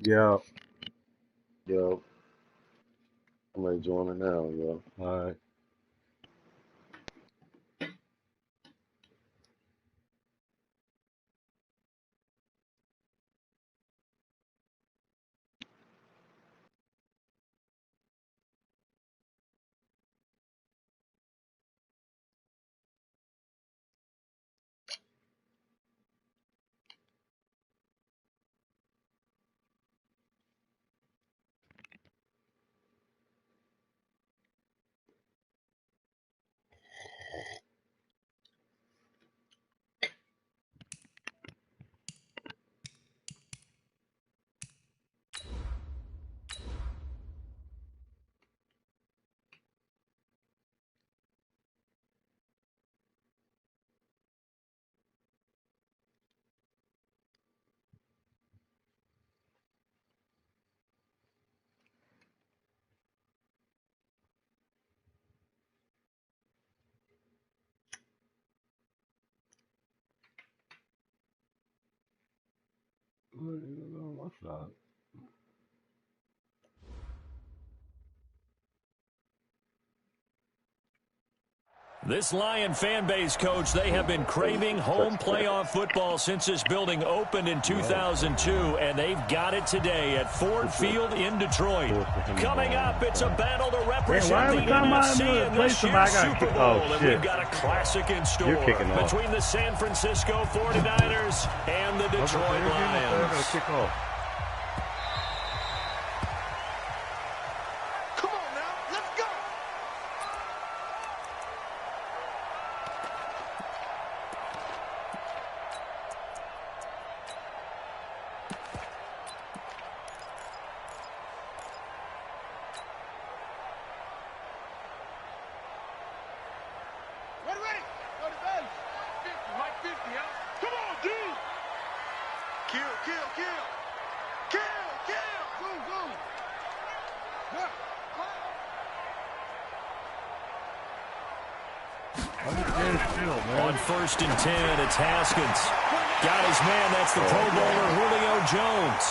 Yeah. Yo, I'm ready to join it now, yo. All right. What's up? This Lion fan base, Coach, they have been craving home playoff football since this building opened in 2002, and they've got it today at Ford Field in Detroit. Coming up, it's a battle to represent the NFC in this year's Super Bowl, and we've got a classic in store between the San Francisco 49ers and the Detroit Lions. On 1st and 10, it's Haskins. Got his man, that's the Pro Bowler Julio Jones.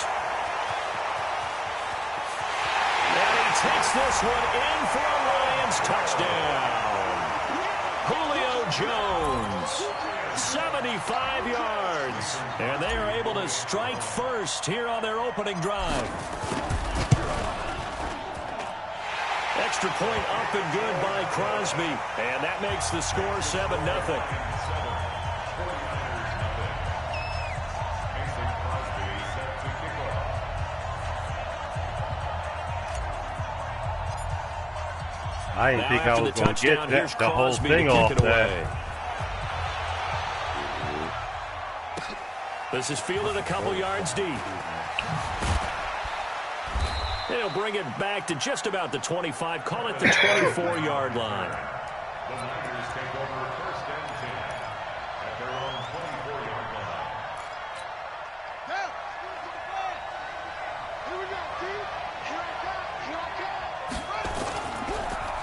And he takes this one in for a Lions touchdown. Julio Jones, 75 yards. And they are able to strike first here on their opening drive. Extra point up and good by Crosby. And that makes the score 7-0. I didn't think I was going to get the whole thing off that. This is fielded a couple yards deep. He'll bring it back to just about the 25. Call it the 24-yard line. The Niners take over 1st and 10 at their own 24-yard line.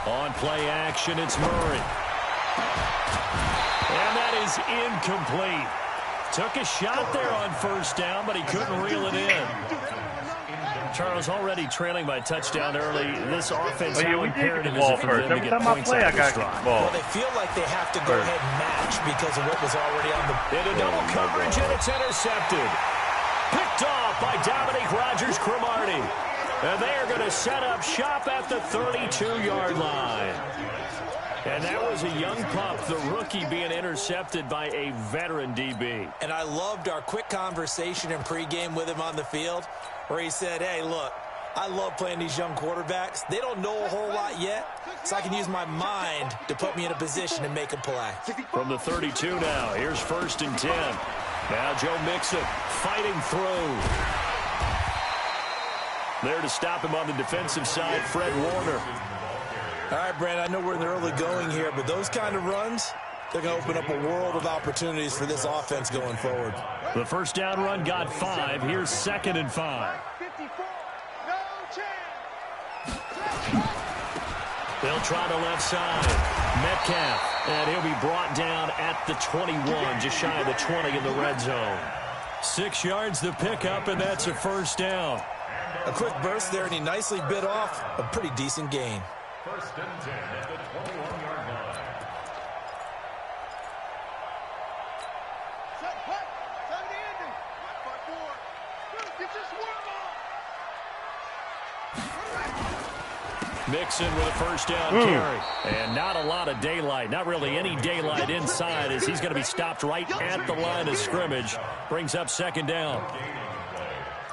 On play action, it's Murray. And that is incomplete. Took a shot there on 1st down, but he couldn't reel it in. Charles, already trailing by touchdown early. This offense, how imperative is it for them to get points out of the stride? Well, they feel like they have to go ahead and match because of what was already on the... Into double coverage, and it's intercepted. Picked off by Dominique Rodgers-Cromartie. And they are going to set up shop at the 32-yard line. And that was a young pup, the rookie, being intercepted by a veteran DB. And I loved our quick conversation in pregame with him on the field where he said, hey, look, I love playing these young quarterbacks. They don't know a whole lot yet, so I can use my mind to put me in a position to make a play. From the 32 now, here's 1st and 10. Now Joe Mixon fighting through. There to stop him on the defensive side, Fred Warner. All right, Brandon, I know we're in the early going here, but those kind of runs, they're going to open up a world of opportunities for this offense going forward. The 1st down run got 5. Here's 2nd and 5. They'll try the left side. Metcalf, and he'll be brought down at the 21, just shy of the 20 in the red zone. 6 yards the pickup, and that's a 1st down. A quick burst there, and he nicely bit off a pretty decent gain. First and 10 at the 21-yard line. Mixon with a first down carry. And not a lot of daylight. Not really any daylight inside as he's going to be stopped right at the line of scrimmage. Brings up second down.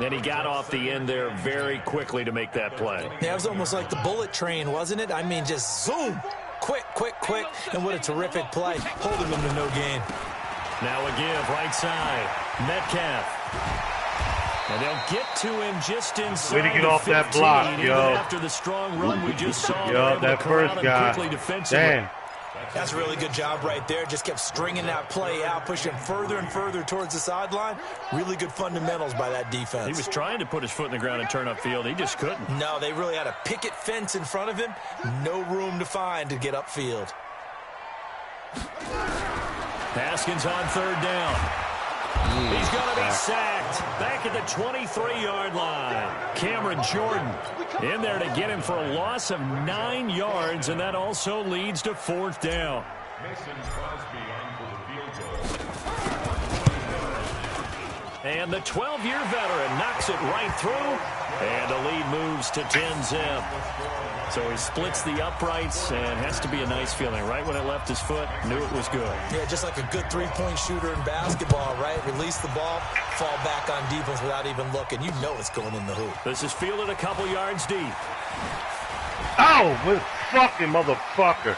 And he got off the end there very quickly to make that play. Yeah, it was almost like the bullet train, wasn't it? I mean, just zoom. Quick, quick, quick. And what a terrific play. Holding him to no gain. Now a give, right side. Metcalf. And they'll get to him just inside. Way to get off that block, yo. After the strong run we just saw. Yo, that first guy. Damn. That's a really good job right there. Just kept stringing that play out, pushing further and further towards the sideline. Really good fundamentals by that defense. He was trying to put his foot in the ground and turn upfield. He just couldn't. No, they really had a picket fence in front of him. No room to find to get upfield. Haskins on third down. He's going to be sacked back at the 23-yard line. Cameron Jordan in there to get him for a loss of 9 yards, and that also leads to fourth down. Mason Crosby on for the field goal. And the 12-year veteran knocks it right through, and the lead moves to 10-zip. So he splits the uprights, and has to be a nice feeling. Right when it left his foot, knew it was good. Yeah, just like a good three-point shooter in basketball, right? Release the ball, fall back on defense without even looking. You know it's going in the hoop. This is fielded a couple yards deep. Oh, what fucking motherfucker.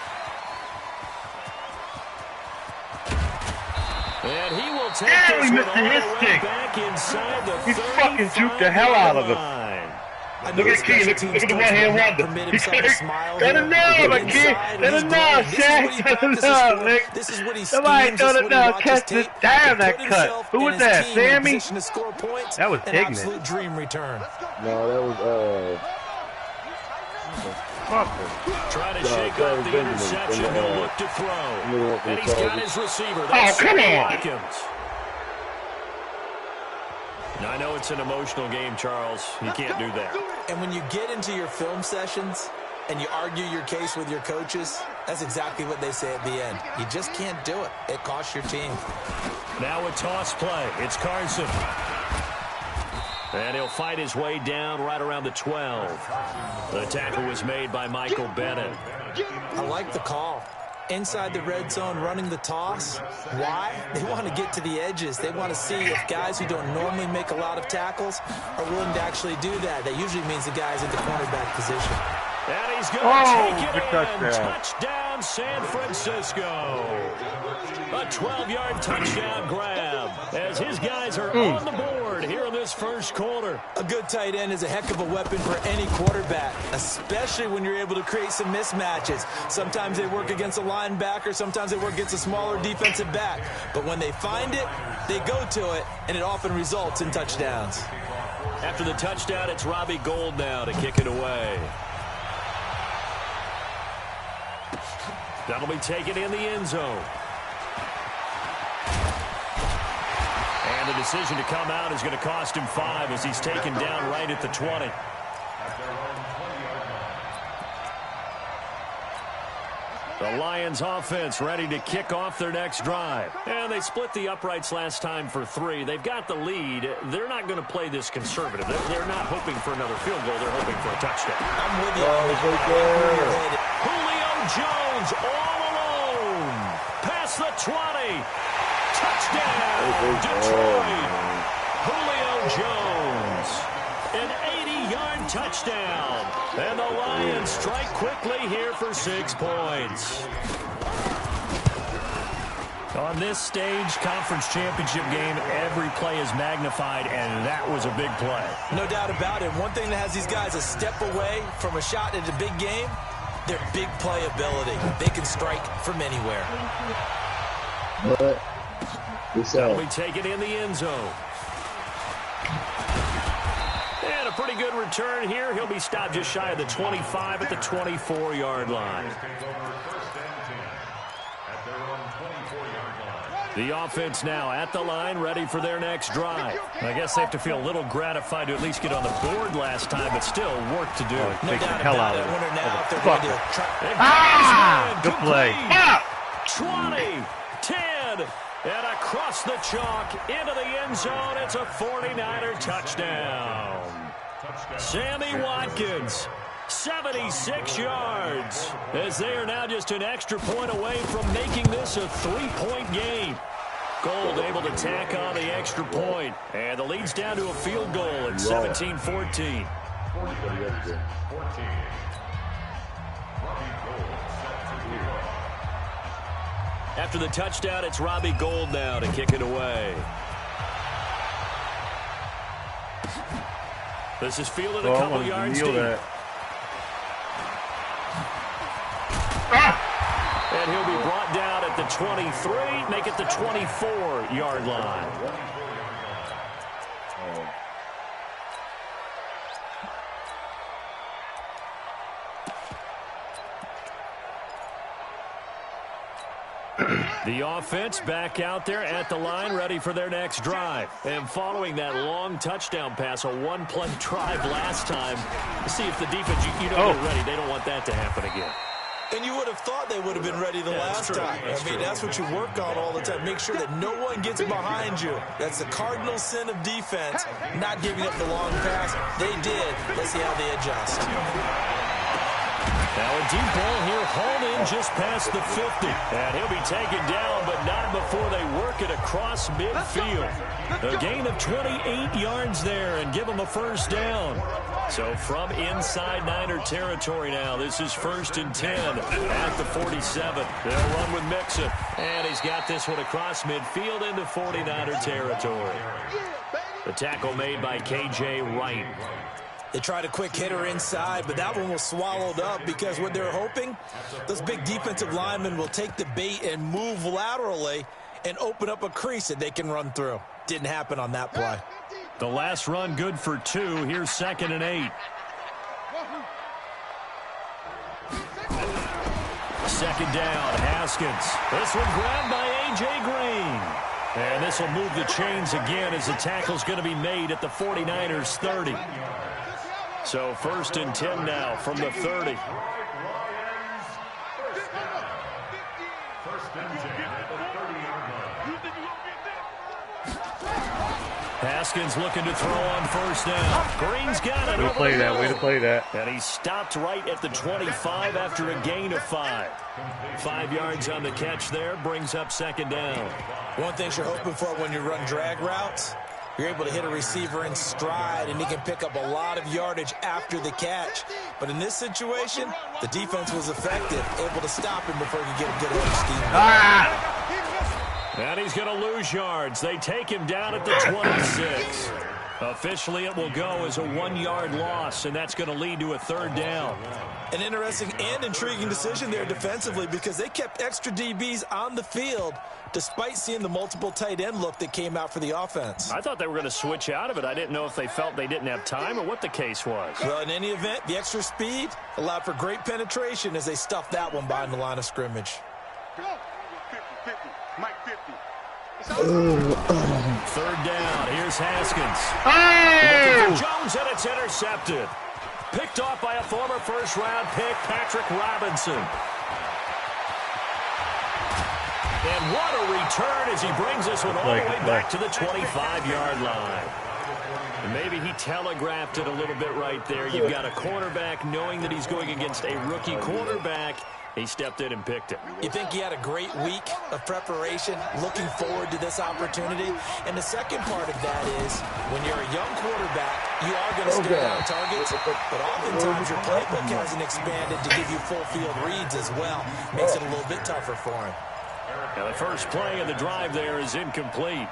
And he will take Damn, this he one missed all his the way stick. back inside the He fucking juked the hell out of him. Look at Key, look at the one-hand wonder. That enough, my kid. That enough, Shaq. That enough, nigga. This is what he Somebody schemes, throw this it is down, what he catch watches it. Damn, that tape, cut. put Who was himself that, and his team in Sammy? position to score points. That was An ignorant. absolute dream return. No, that was Fucker. Trying to shake off the interception. He'll look to throw. And he's got his receiver. Oh, come on. Watkins. Now, I know it's an emotional game, Charles. You can't do that. And when you get into your film sessions and you argue your case with your coaches, that's exactly what they say at the end. You just can't do it. It costs your team. Now a toss play. It's Carson. And he'll fight his way down right around the 12. The tackle was made by Michael Bennett. I like the call. Inside the red zone, running the toss. Why? They want to get to the edges. They want to see if guys who don't normally make a lot of tackles are willing to actually do that. That usually means the guys in the cornerback position. And he's going to take it in. Touchdown. Touchdown, San Francisco. A 12-yard touchdown grab as his guys are on the board here in this first quarter. A good tight end is a heck of a weapon for any quarterback, especially when you're able to create some mismatches. Sometimes they work against a linebacker, sometimes they work against a smaller defensive back. But when they find it, they go to it, and it often results in touchdowns. After the touchdown, it's Robbie Gould now to kick it away. That'll be taken in the end zone. And the decision to come out is going to cost him 5 as he's taken down right at the 20. The Lions offense ready to kick off their next drive. And they split the uprights last time for 3. They've got the lead. They're not going to play this conservative. They're not hoping for another field goal. They're hoping for a touchdown. I'm with you. Julio Jones all alone. Past the 20. Touchdown, Detroit. Julio Jones. An 80-yard touchdown. And the Lions strike quickly here for 6 points. On this stage, conference championship game, every play is magnified, and that was a big play. No doubt about it. One thing that has these guys a step away from a shot at a big game, their big play ability. They can strike from anywhere. But That'll be taken in the end zone. And a pretty good return here. He'll be stopped just shy of the 25 at the 24-yard line. The offense now at the line, ready for their next drive. I guess they have to feel a little gratified to at least get on the board last time, but still work to do. No doubt about it. Wonder now if they're going to try. Good play. 20, 10, and across the chalk into the end zone. It's a 49er touchdown. Sammy Watkins, 76 yards, as they are now just an extra point away from making this a 3-point game. Gold able to tack on the extra point, and the lead's down to a field goal at 17-14. After the touchdown, it's Robbie Gould now to kick it away. This is fielded a couple yards deep. And he'll be brought down at the 23, make it the 24-yard line. The offense back out there at the line, ready for their next drive. And following that long touchdown pass, a one-play drive last time, see if the defense, you know they're ready. They don't want that to happen again. And you would have thought they would have been ready the last time. That's what you work on all the time. Make sure that no one gets behind you. That's the cardinal sin of defense, not giving up the long pass. They did. Let's see how they adjust. Now a deep ball here, hauled in just past the 50. And he'll be taken down, but not before they work it across midfield. A gain of 28 yards there and give them a first down. So from inside Niner territory now, this is 1st and 10 at the 47. They'll run with Mixon. And he's got this one across midfield into 49er territory. The tackle made by K.J. Wright. They tried a quick hitter inside, but that one was swallowed up because what they're hoping, those big defensive linemen will take the bait and move laterally and open up a crease that they can run through. Didn't happen on that play. The last run good for 2. Here's 2nd and 8. Second down, Haskins. This one grabbed by A.J. Green. And this will move the chains again as the tackle's going to be made at the 49ers 30. So 1st and 10 now from the 30. Haskins looking to throw on 1st down. Green's got it. Way to play that. Way to play that. And he stopped right at the 25 after a gain of 5. 5 yards on the catch there brings up 2nd down. One thing you're hoping for when you run drag routes, you're able to hit a receiver in stride, and he can pick up a lot of yardage after the catch. But in this situation, the defense was effective, able to stop him before he could get a good scheme. And he's going to lose yards. They take him down at the 26. Officially, it will go as a 1-yard loss, and that's going to lead to a 3rd down. An interesting and intriguing decision there defensively because they kept extra DBs on the field despite seeing the multiple tight end look that came out for the offense. I thought they were going to switch out of it. I didn't know if they felt they didn't have time or what the case was. Well, in any event, the extra speed allowed for great penetration as they stuffed that one behind the line of scrimmage. 3rd down. Here's Haskins. Looking for Jones, and it's intercepted. Picked off by a former first-round pick, Patrick Robinson. And what a return as he brings this one all the way back to the 25-yard line. And maybe he telegraphed it a little bit right there. You've got a cornerback knowing that he's going against a rookie quarterback. He stepped in and picked it. You think he had a great week of preparation, looking forward to this opportunity? And the second part of that is, when you're a young quarterback, you are going to stare down targets, but oftentimes your playbook hasn't expanded to give you full field reads as well. Makes it a little bit tougher for him. Now the first play of the drive there is incomplete.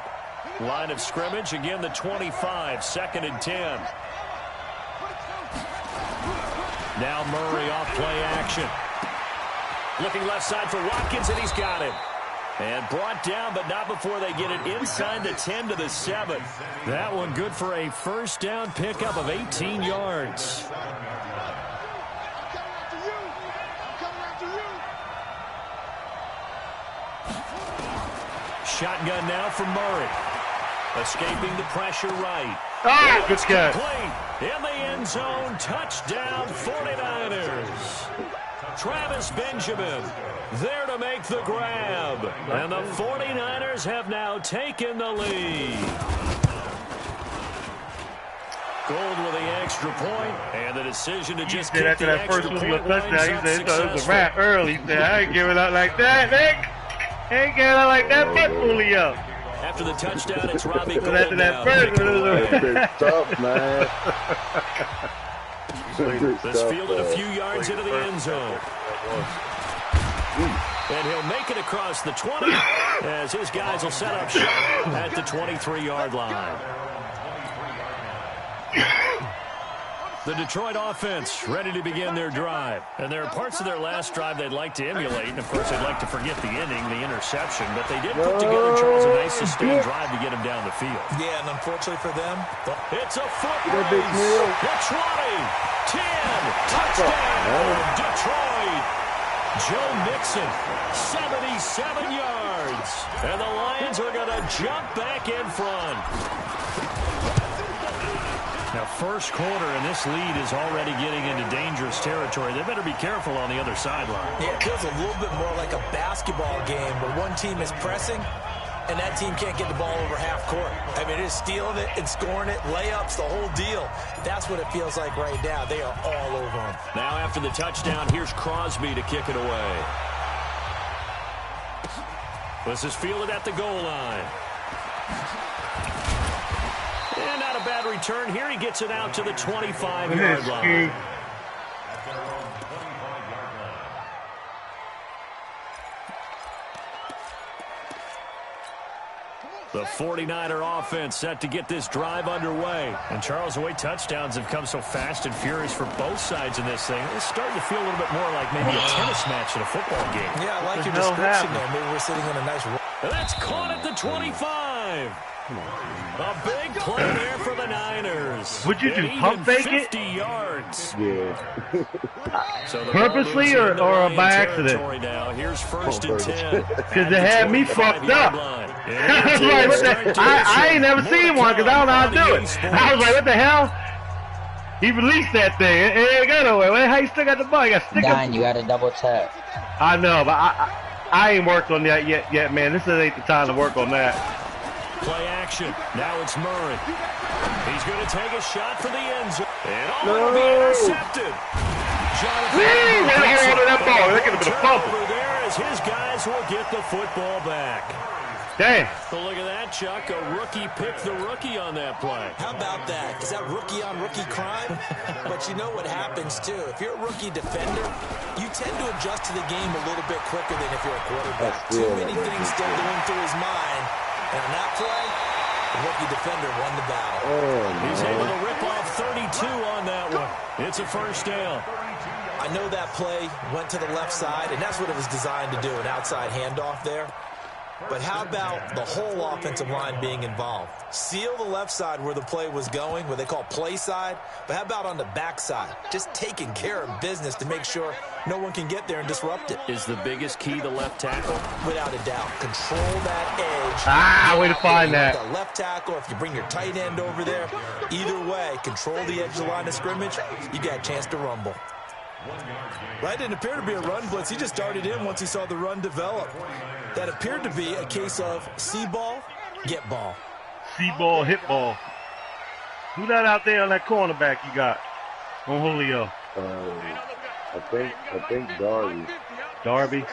Line of scrimmage, again the 25, 2nd and 10. Now Murray off play action. Looking left side for Watkins, and he's got him. And brought down, but not before they get it inside the 10 to the 7. That one good for a 1st down pickup of 18 yards. shotgun now from Murray. Escaping the pressure right. Oh, good catch. In the end zone, touchdown 49ers. Travis Benjamin there to make the grab. And the 49ers have now taken the lead. Gold with the extra point, and the decision to just kick after the that first extra one, point touchdown, he winds said up it was a successful. wrap early. He said, I ain't giving out like that, Nick. Ain't giving out like that, but Julio. After the touchdown, it's Robbie But Gould after that now. first one, it was It's tough, man. This fielded a few yards into the end zone. And he'll make it across the 20 as his guys will set up shop at the 23-yard line. The Detroit offense ready to begin their drive. And there are parts of their last drive they'd like to emulate. And, of course, they'd like to forget the inning, the interception. But they did put together, Charles, a nice sustained drive to get them down the field. Yeah, and unfortunately for them, it's a foot race. The 20, 10, touchdown, Detroit. Joe Mixon, 77 yards. And the Lions are going to jump back in front. Now, first quarter, and this lead is already getting into dangerous territory. They better be careful on the other sideline. yeah, it feels a little bit more like a basketball game where one team is pressing and that team can't get the ball over half court. I mean, it is stealing it and scoring it, layups, the whole deal. That's what it feels like right now. They are all over them. Now, after the touchdown, here's Crosby to kick it away. This is fielded at the goal line. And not a bad return here. He gets it out to the 25-yard line. The 49er offense set to get this drive underway. And, Charles, the way touchdowns have come so fast and furious for both sides in this thing, it's starting to feel a little bit more like maybe a tennis match in a football game. Yeah, I like your description there. Maybe we're sitting in a nice room. And that's caught at the 25. A big play there for the Niners. Would you do And pump even fake it? 50 yards. Yeah. So the Purposely ball moves into or Lion by accident? territory Now, here's first and 10. Because they had me fucked up. I was like, what the? I ain't never seen one because I don't know how to do it. I was like, what the hell? He released that thing. It ain't got nowhere. How you still got the ball? You got to stick Don, it. you got to double tap. I know, but I ain't worked on that yet, man. This ain't the time to work on that. Play action. Now it's Murray. He's going to take a shot for the end zone. And all will be intercepted. Whee! Way to hold on to that ball. That could have been a fumble. Over there as his guys will get the football back. Damn. So look at that, Chuck. A rookie picked the rookie on that play. How about that? Is that rookie-on-rookie crime? But you know what happens, too. If you're a rookie defender, you tend to adjust to the game a little bit quicker than if you're a quarterback. Too many things still going through his mind. And on that play, the rookie defender won the battle. He's able to rip off 32 on that one. It's a first down. I know that play went to the left side, and that's what it was designed to do, an outside handoff there. But how about the whole offensive line being involved? Seal the left side where the play was going, what they call play side. But how about on the back side? Just taking care of business to make sure no one can get there and disrupt it. Is the biggest key the left tackle? Without a doubt. Control that edge. Way to find that. The left tackle, if you bring your tight end over there, either way, control the edge of the line of scrimmage, you got a chance to rumble. That didn't appear to be a run blitz. He just darted in once he saw the run develop. That appeared to be a case of see ball, get ball. See ball, hit ball. Who that out there on that cornerback you got? On Julio. I think Darby. Darby.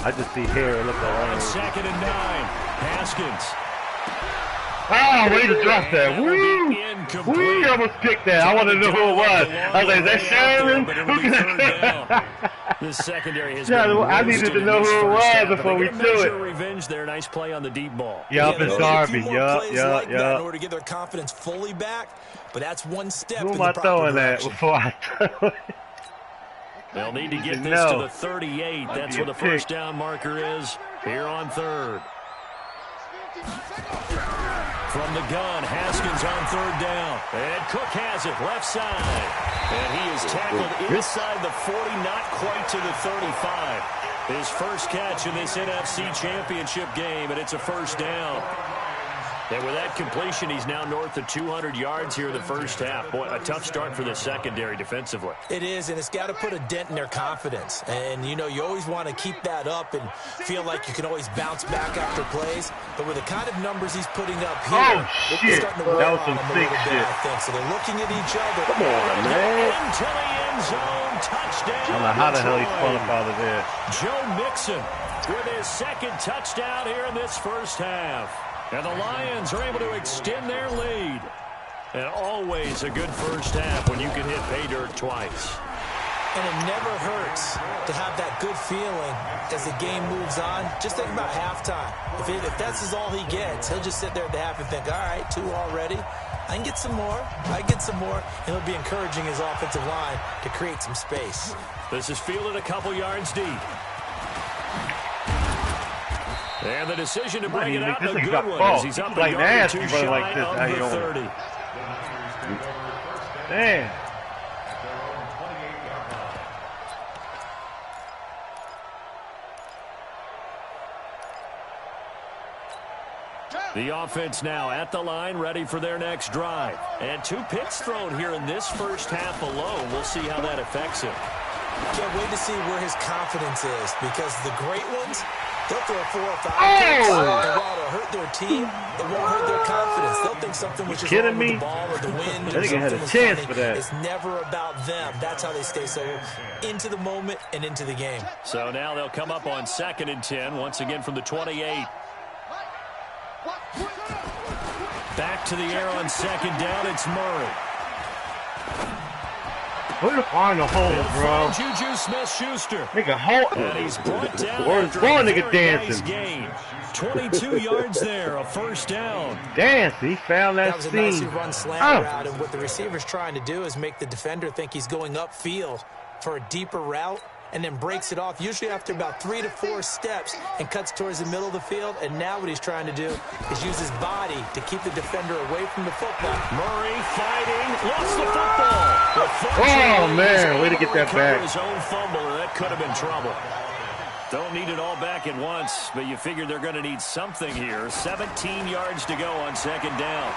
I just see hair. It looks On like. 2nd and 9. Haskins. Oh, way to drop that. Woo! Incomplete. Woo! Almost picked that. I wanted to know who it was. I was like, is that Sherman? But it'll be third down. This secondary has been I needed to know who it was before we threw it. Revenge there. Nice play on the deep ball. Yup, it's Darby. In order Yup. to get their confidence fully back, but that's one step Who in am the I proper throwing at direction. before I throw it? They'll need to get this to the 38. That's where the first down marker is here on 3rd. From the gun, Haskins on 3rd down. And Cook has it, left side. And he is tackled inside the 40, not quite to the 35. His first catch in this NFC Championship game, and it's a first down. And with that completion, he's now north of 200 yards here in the first half. Boy, a tough start for the secondary defensively. It is, and it's got to put a dent in their confidence. And, you know, you always want to keep that up and feel like you can always bounce back after plays. But with the kind of numbers he's putting up here, it's starting to that was wear some on them a sick little bit, shit. I think. So they're looking at each other. Come on, man. Into the end zone, touchdown. I don't know how the hell he spun up out of there. Joe Mixon with his second touchdown here in this first half. And the Lions are able to extend their lead. And always a good first half when you can hit pay dirt twice. And it never hurts to have that good feeling as the game moves on. Just think about halftime. If that's all he gets, he'll just sit there at the half and think, all right, 2 already. I can get some more. I get some more. And he'll be encouraging his offensive line to create some space. This is fielded a couple yards deep. And the decision to bring it out in a good one as he's up a yard or two shy of the 30. Damn. The offense now at the line, ready for their next drive. And 2 picks thrown here in this first half alone. We'll see how that affects him. Can't wait to see where his confidence is, because the great ones, they'll throw 4 or 5 picks, and while it'll hurt their team, it won't hurt their confidence. They'll think something was just wrong with the ball or the wind. I think I had a chance for that. It's never about them. That's how they stay so into the moment and into the game. So now they'll come up on 2nd and 10, once again from the 28. Back to the air on 2nd down, it's Murray. Where to find a hole, bro? Juju Smith-Schuster. Make a hole. And he's brought down Where's after ball a nigga very dancing? nice gain. 22 yards there, a first down. Dance, he found that was a nicely seam. run slant route, and what the receiver's trying to do is make the defender think he's going upfield for a deeper route, and then breaks it off, usually after about 3 to 4 steps, and cuts towards the middle of the field. And now what he's trying to do is use his body to keep the defender away from the football. Murray fighting, lost the football. Oh, man, way to get that back. His own fumble, and that could have been trouble. Don't need it all back at once, but you figure they're going to need something here. 17 yards to go on 2nd down.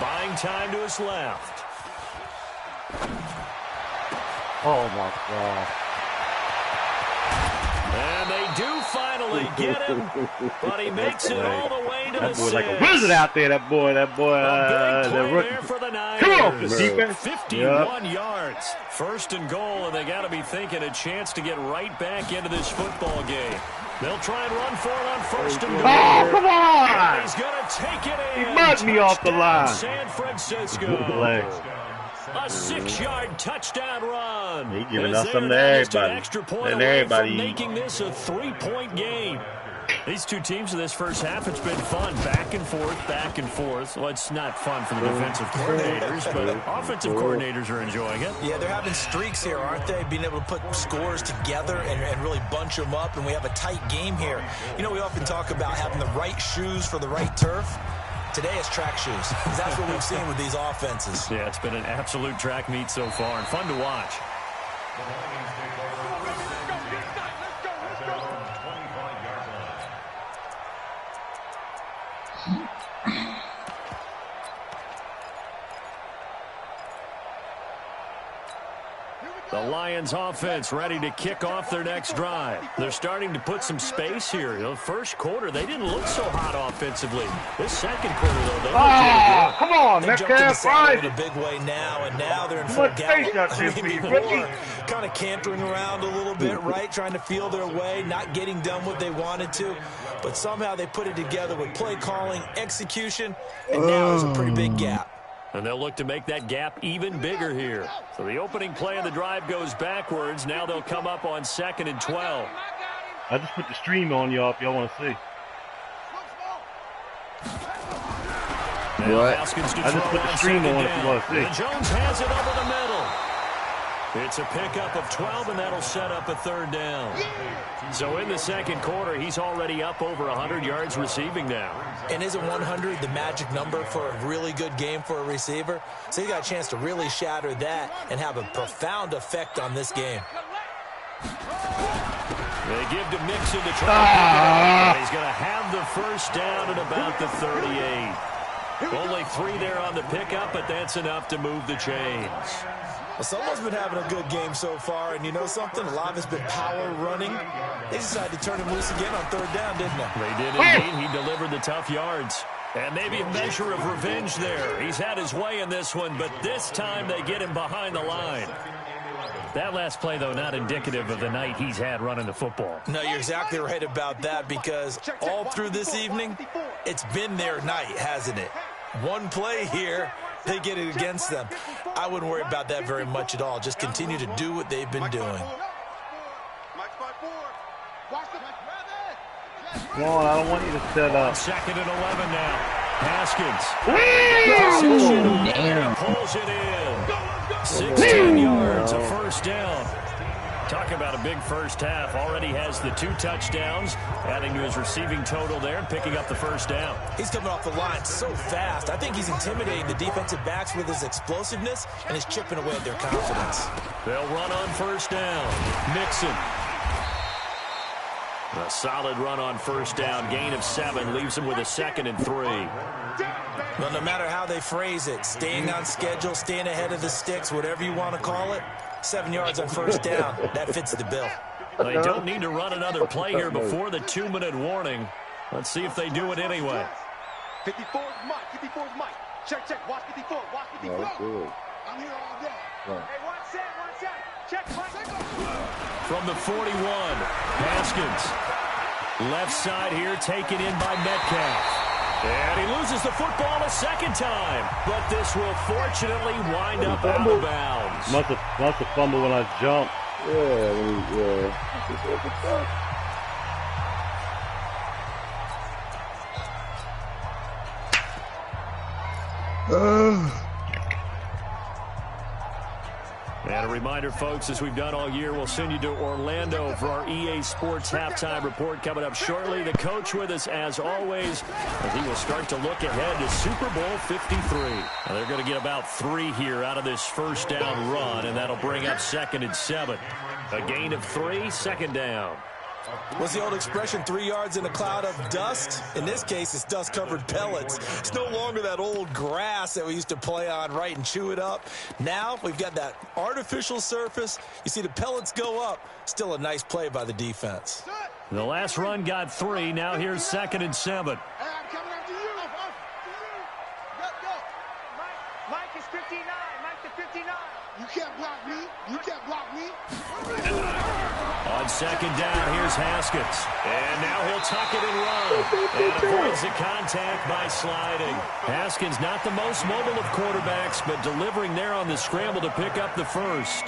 Buying time to his left. Oh, my God. And they do finally get him, but he makes it all the way to the 6. That boy like a wizard out there, that boy, A big the play rookie. there for the Niners. Come on, defense. 51 yards. 1st and goal, and they got to be thinking a chance to get right back into this football game. They'll try and run for it on 1st and goal. Oh, come And on! he's going to take it in. He mugged me off the line. San Francisco. Legs. A 6-yard touchdown run. He giving As us something to they're just an everybody. extra point And away everybody from eat. making this a 3-point game. These 2 teams in this first half, it's been fun. Back and forth, back and forth. Well, it's not fun for the defensive coordinators, but offensive coordinators are enjoying it. Yeah, they're having streaks here, aren't they? Being able to put scores together and really bunch them up, and we have a tight game here. You know, we often talk about having the right shoes for the right turf. Today it's track shoes, because that's what we've seen with these offenses. Yeah, it's been an absolute track meet so far, and fun to watch. The Lions take over first and 10 at their own 25-yard line. The Lions offense ready to kick off their next drive. They're starting to put some space here. The first quarter, they didn't look so hot offensively. This second quarter, though, they looked Oh, come on, They jumped in the Metcalf. saddle in Right. a big way now, and now they're in full What face gallop. out there for you, Before, rookie? kind of cantering around a little bit, right, trying to feel their way, not getting done what they wanted to. But somehow they put it together with play calling, execution, and now there's a pretty big gap. And they'll look to make that gap even bigger here. So the opening play of the drive goes backwards. Now they'll come up on 2nd and 12. I just put the stream on y'all if y'all want to see. Now What? Haskins to I just throw put the on stream 2nd on if you down. want to see. And Jones has it over the middle. It's a pickup of 12, and that'll set up a 3rd down. So in the second quarter, he's already up over 100 yards receiving now. And isn't 100 the magic number for a really good game for a receiver? So he got a chance to really shatter that and have a profound effect on this game. They give to Mixon to try to pick it up. He's going to have the first down at about the 38. Only 3 there on the pickup, but that's enough to move the chains. Well, someone's been having a good game so far, and you know something? A lot of it's been power running. They decided to turn him loose again on 3rd down, didn't they? They did indeed. He delivered the tough yards. And maybe a measure of revenge there. He's had his way in this one, but this time they get him behind the line. That last play, though, not indicative of the night he's had running the football. No, you're exactly right about that, because all through this evening, it's been their night, hasn't it? One play here, they get it against them. I wouldn't worry about that very much at all. Just continue to do what they've been doing. Come on, I don't want you to set up. 2nd and 11 now. Haskins. Damn. Pulls it in. 16 yards, a first down. Talk about a big first half. Already has the 2 touchdowns, adding to his receiving total there and picking up the first down. He's coming off the line so fast. I think he's intimidating the defensive backs with his explosiveness, and he's chipping away at their confidence. They'll run on first down. Mixon. A solid run on first down. Gain of 7 leaves him with a 2nd and 3. Well, no matter how they phrase it, staying on schedule, staying ahead of the sticks, whatever you want to call it, 7 yards on first down, that fits the bill. They don't need to run another play here before the 2-minute warning. Let's see if they do it anyway. 54 is Mike. 54 is Mike. Check, check. Watch 54. Watch 54. No, good. I'm here all day. Right. Hey, one set. Check, Mike. From the 41, Haskins. Left side here, taken in by Metcalf. And he loses the football a 2nd time. But this will fortunately wind up out of bounds. Must have fumbled when I jumped. And a reminder, folks, as we've done all year, we'll send you to Orlando for our EA Sports halftime report coming up shortly. The coach with us, as always, as he will start to look ahead to Super Bowl 53. Now, they're going to get about 3 here out of this first down run, and that'll bring up 2nd and 7. A gain of 3, 2nd down. What's the old expression, 3 yards in a cloud of dust? In this case, it's dust-covered pellets. It's no longer that old grass that we used to play on, right, and chew it up. Now we've got that artificial surface. You see the pellets go up. Still a nice play by the defense. The last run got 3. Now here's 2nd and 7. I'm coming after you. Go. Mike is 59. Mike is 59. You can't block me. On 2nd down, here's Haskins. And now he'll tuck it and run. And avoids the contact by sliding. Haskins not the most mobile of quarterbacks, but delivering there on the scramble to pick up the first.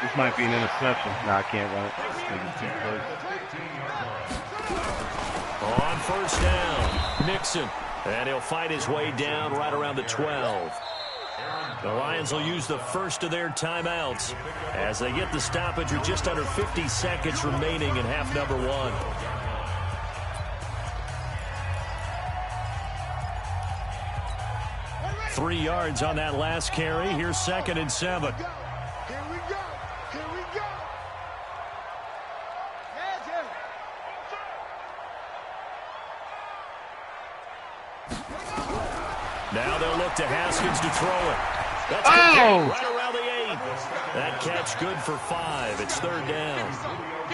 This might be an interception. No, I can't run it. On first down, Mixon. And he'll fight his way down right around the 12. The Lions will use the first of their timeouts as they get the stoppage with just under 50 seconds remaining in half number 1. Three yards on that last carry. Here's 2nd and 7. Here we go. Now they'll look to Haskins to throw it. That's right around the 8. That catch good for 5. It's 3rd down.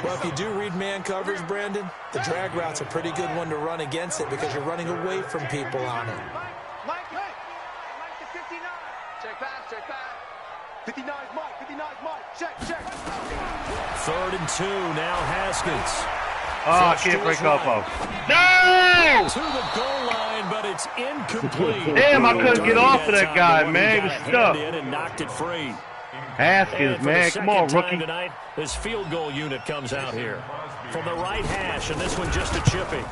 Well, if you do read man coverage, Brandon, the drag route's a pretty good one to run against it because you're running away from people on it. Mike is 59. Check pass. 59 is Mike. 59 is Mike. Check. 3rd and 2. Now Haskins. I can't break up. No! To the goal line, but it's incomplete. Damn, I couldn't get off of that guy, man. He was stuck. And knocked it free. Haskins, man. Come on, rookie. Tonight, this field goal unit comes out here. From the right hash, and this one just a chipping.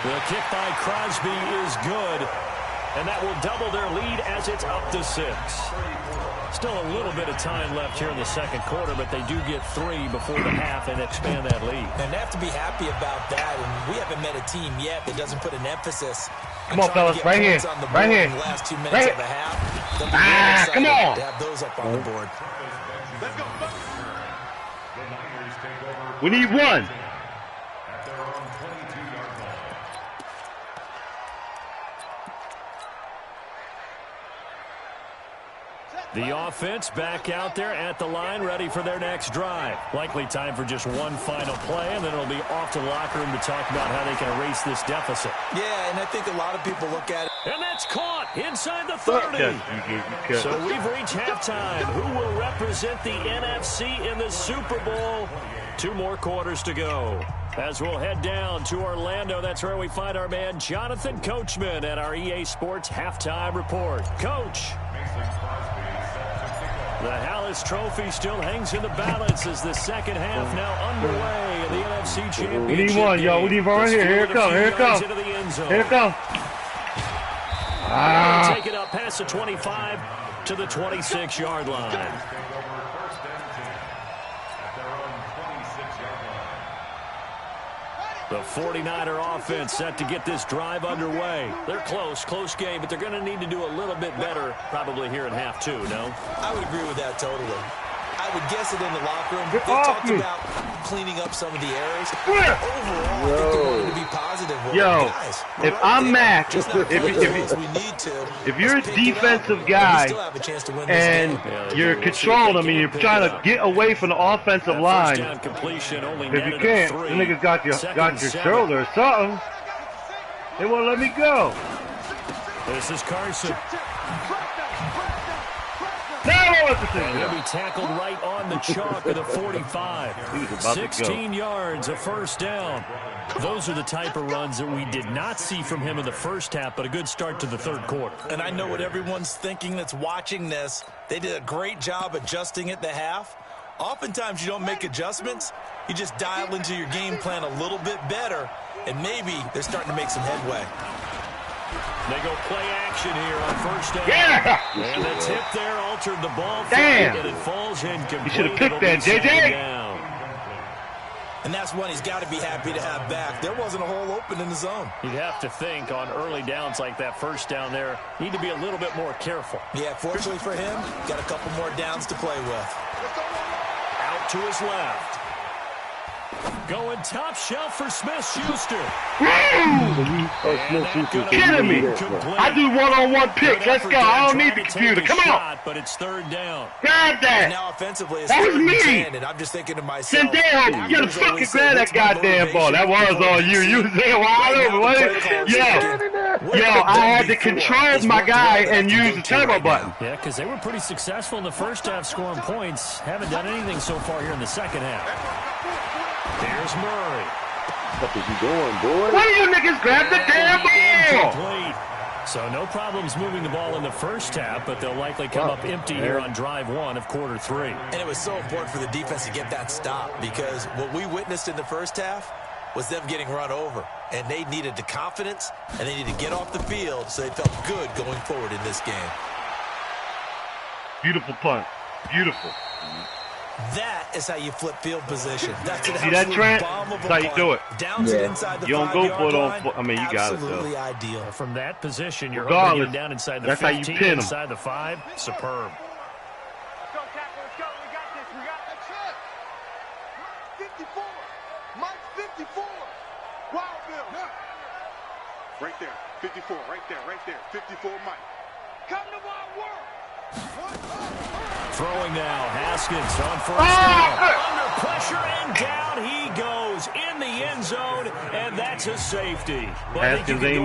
The kick by Crosby is good, and that will double their lead as it's up to 6. Still a little bit of time left here in the second quarter, but they do get 3 before the half and expand that lead. And they have to be happy about that, and we haven't met a team yet that doesn't put an emphasis. Come on, fellas, right here. Right here. In the last 2 minutes of the half. They'll be come on. to have those up on the board. Let's go. We need one. At their own 22-yard line. The offense back out there at the line, ready for their next drive. Likely time for just one final play, and then it'll be off to the locker room to talk about how they can erase this deficit. Yeah, and I think a lot of people look at it. And that's caught inside the 30. So we've reached halftime. Who will represent the NFC in the Super Bowl? 2 more quarters to go. As we'll head down to Orlando, that's where we find our man Jonathan Coachman at our EA Sports Halftime Report. Coach. The Hallis Trophy still hangs in the balance as the second half now underway in the NFC Championship. We need one, yo. We need one right here. Here it comes. Here it comes. Here it comes. Take it up past the 25 to the 26-yard line. The 49er offense set to get this drive underway. They're close game, but they're going to need to do a little bit better probably here in half 2, no? I would agree with that totally. I would guess it in the locker room. They talked about cleaning up some of the errors. Overall, I think they wanted to be positive. Guys, if I'm Mac, if you're a defensive guy and you're controlling them and you're trying to get away from the offensive line, if you can't, the niggas got your shoulder or something. They won't let me go. This is Carson. He'll be tackled right on the chalk of the 45. 16 yards, a first down. Those are the type of runs that we did not see from him in the first half, but a good start to the third quarter. And I know what everyone's thinking that's watching this. They did a great job adjusting at the half. Oftentimes you don't make adjustments. You just dial into your game plan a little bit better, and maybe they're starting to make some headway. They go play action here on first down. Yeah! And the tip there altered the ball. Damn! And it falls incomplete. You should have picked that, JJ. And that's one he's got to be happy to have back. There wasn't a hole open in the zone. You'd have to think on early downs like that first down there, need to be a little bit more careful. Yeah, fortunately for him, got a couple more downs to play with. Out to his left. Going top shelf for Smith-Schuster. Kidding me. I do one-on-one picks. Let's go. I don't need the computer. Come on. But it's third down. Grab that. And now offensively, it's that was me. 10, and I'm just thinking to myself, Sendero, you gotta fucking grab that goddamn ball. That was on you. You was there wide open. Yo, I had to control my guy and use the turbo button. Yeah, because they were pretty successful in the first half scoring points. Haven't done anything so far here in the second half. There's Murray. What is he doing, boy? Why do you niggas grab the damn ball? So no problems moving the ball in the first half, but they'll likely come up empty here on drive 1 of quarter 3. And it was so important for the defense to get that stop, because what we witnessed in the first half was them getting run over. And they needed the confidence, and they needed to get off the field so they felt good going forward in this game. Beautiful punt. Beautiful. That is how you flip field position. That's an see that, Trent? bombable That's how you do it. Down to inside the you don't go for it on line. foot. I mean, you got it, Absolutely though. ideal. From that position, you're Regardless, hoping to get down inside the that's 15, how you pin 'em. inside the 5. Superb. Let's go, tackle. Let's go. We got this. We got that shit. 54. Mike 54. Wild Bill. Right there. 54. Right there. Right there. 54 Mike. Come to my work. Throwing now, Haskins on first down. Under pressure and down he goes in the end zone, and that's a safety. Well, Haskins ain't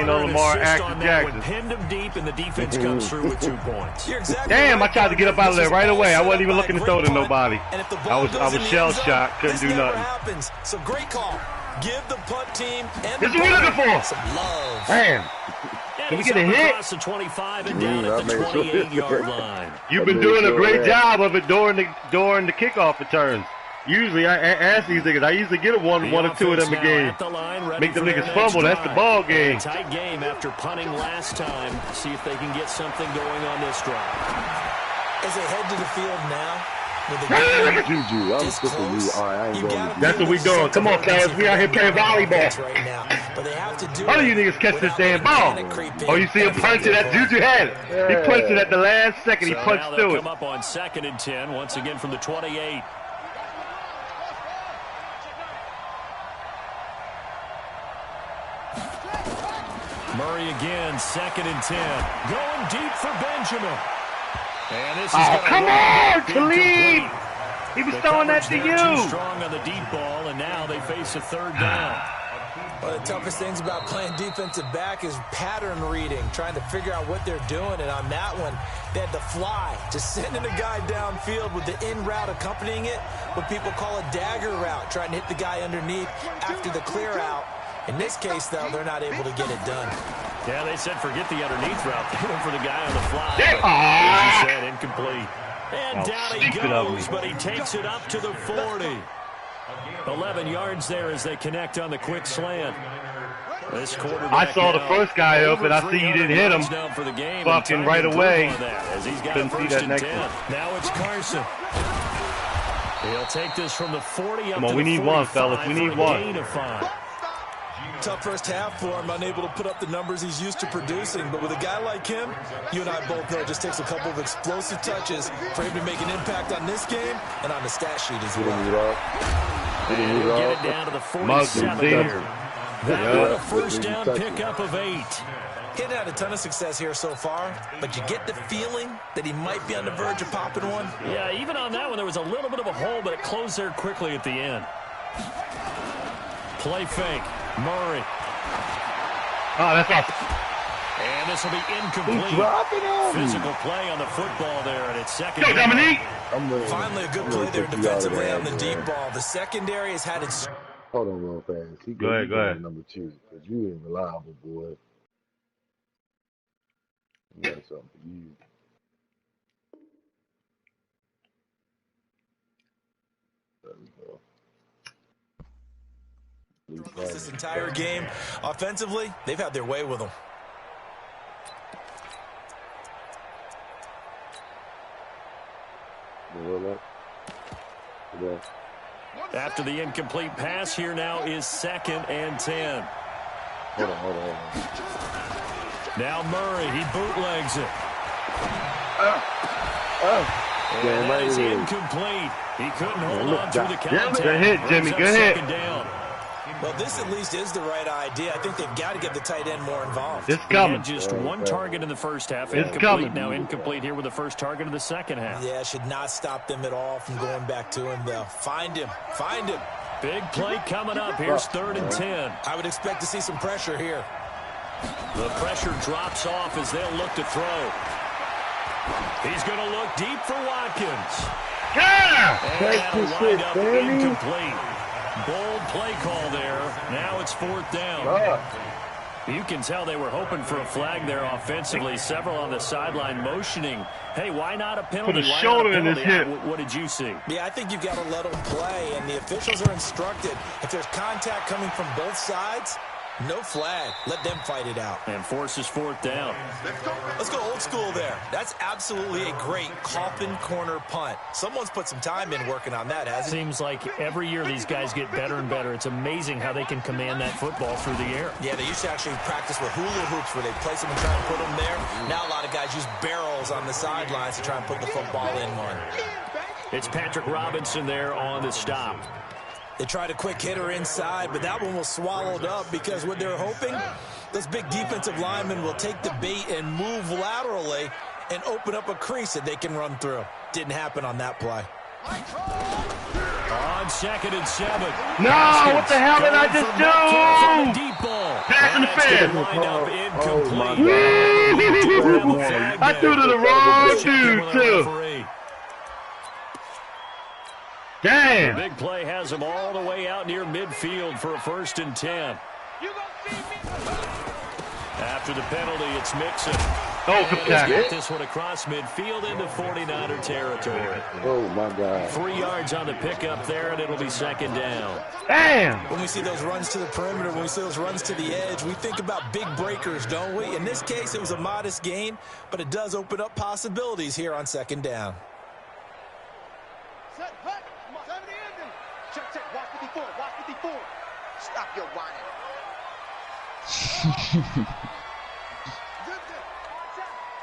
no Lamar Action Jackson. Pinned him deep, and the defense comes through with 2 points. You're exactly Damn, right. I tried to get up out of there right away. I wasn't even looking to throw to Great punt. nobody. And if the I ball was goes in the shell end zone, shocked, couldn't this do never nothing. happens. So great call. Give the punt team and This the is what we're looking for. some love. Damn. Can we get a hit? Across the 25 and down at the 28-yard line. You've been doing a great job of it during the kickoff returns. Usually, I ask these niggas. I usually get one or two of them a game. Make them niggas fumble. That's the ball game. Tight game after punting last time. See if they can get something going on this drive. As they head to the field now, with the Juju, I was thinking you. All right, I ain't going. That's what we doing. Come on, fellas. We out here playing volleyball. right now, but they have to do All of you niggas catch this damn ball. Oh, you see him punch it? That Juju had it. He punched it at the last second. He So punched now through they'll it. come up on 2nd and 10, once again from the 28. Murray again, 2nd and 10. Going deep for Benjamin. And this is come on, Khalid! He was throwing that to you. Too strong on the deep ball, and now they face a 3rd down. One of the toughest things about playing defensive back is pattern reading, trying to figure out what they're doing. And on that one, they had to fly, just sending a guy downfield with the in route accompanying it, what people call a dagger route, trying to hit the guy underneath after the clear out. In this case, though, they're not able to get it done. Yeah, they said forget the underneath route. They went for the guy on the fly. But, as you said, incomplete. And down he goes, but he takes it up to the 40. 11 yards there as they connect on the quick slant. This quarterback I saw the first guy open. I see you didn't hit him. For the game, fucking right away. As he's got Couldn't see that next one. Now it's Carson. He'll take this from the 40 up Come on, to we the need 45 one, fellas. We need one. gain of 5. Tough first half for him, unable to put up the numbers he's used to producing. But with a guy like him, you and I both know it just takes a couple of explosive touches for him to make an impact on this game and on the stat sheet as well. And he'll get it down to the 47 here. That was a first down pickup of 8. He hadn't had a ton of success here so far, but you get the feeling that he might be on the verge of popping one. Yeah, even on that one, there was a little bit of a hole, but it closed there quickly at the end. Play fake. Murray. Oh, that's off. And this will be incomplete. Physical play on the football there, and it's 2nd. Go, Dominique. Finally, a good play there defensively on the deep ball. The secondary has had its... Hold on real fast. Go ahead. Number 2, because you ain't reliable, boy. I got something for you. There we go. This entire game, offensively, they've had their way with them. After the incomplete pass, here now is 2nd and 10. Hold on. Now Murray, he bootlegs it. And that is incomplete. He couldn't hold on through the contact. Good hit, Jimmy. Good hit. 2nd down. Well, this at least is the right idea. I think they've got to get the tight end more involved. It's coming. Just one target in the first half. It's Incomplete. coming. Now incomplete here with the first target of the second half. Yeah, should not stop them at all from going back to him, though. Find him. Big play coming up. Here's 3rd and 10. I would expect to see some pressure here. The pressure drops off as they'll look to throw. He's going to look deep for Watkins. Yeah! And that'll wind up incomplete. Bold play call there. Now it's 4th down. You can tell they were hoping for a flag there offensively. Several on the sideline motioning. Hey, why not a penalty? Put a shoulder in his hip. What did you see? Yeah, I think you've got to let them play, and the officials are instructed. If there's contact coming from both sides, no flag. Let them fight it out. And forces 4th down. Let's go old school there. That's absolutely a great coffin corner punt. Someone's put some time in working on that, hasn't it? Seems like every year these guys get better and better. It's amazing how they can command that football through the air. Yeah, they used to actually practice with hula hoops where they place them and try and put them there. Now a lot of guys use barrels on the sidelines to try and put the football in one. It's Patrick Robinson there on the stop. They tried a quick hitter inside, but that one was swallowed up because what they're hoping, those big defensive linemen will take the bait and move laterally and open up a crease that they can run through. Didn't happen on that play. On 2nd and 7. No, what the hell did I just do? Deep ball. Pass interference. I threw to the wrong dude, too. Damn. The big play has him all the way out near midfield for a 1st and 10. After the penalty, it's Mixon. Oh, good tackle. Get this one across midfield into 49er territory. Oh, my God. 3 yards on the pickup there, and it'll be 2nd down. Damn. When we see those runs to the perimeter, when we see those runs to the edge, we think about big breakers, don't we? In this case, it was a modest gain, but it does open up possibilities here on 2nd down. Set, hut. Come on. 70 ending. Check. Watch 54. Watch 54. Stop your whining.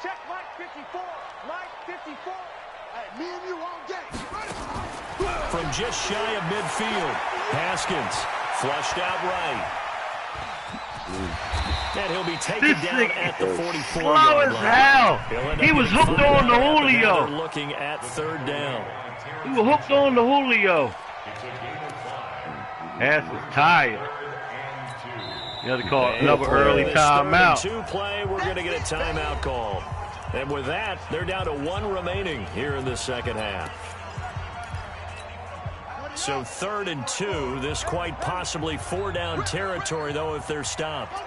Check Mike 54. Mike 54. Hey, me and you all day. From just shy of midfield, Haskins flushed out right. And he'll be taken down at the 44-yard slow as hell. He was hooked on the Julio. They're looking at third down. He was hooked on the Julio. Ass is tired. You have to call another early timeout. 2 play, we're going to get a timeout call. And with that, they're down to 1 remaining here in the second half. So 3rd and 2, this quite possibly 4-down territory, though, if they're stopped.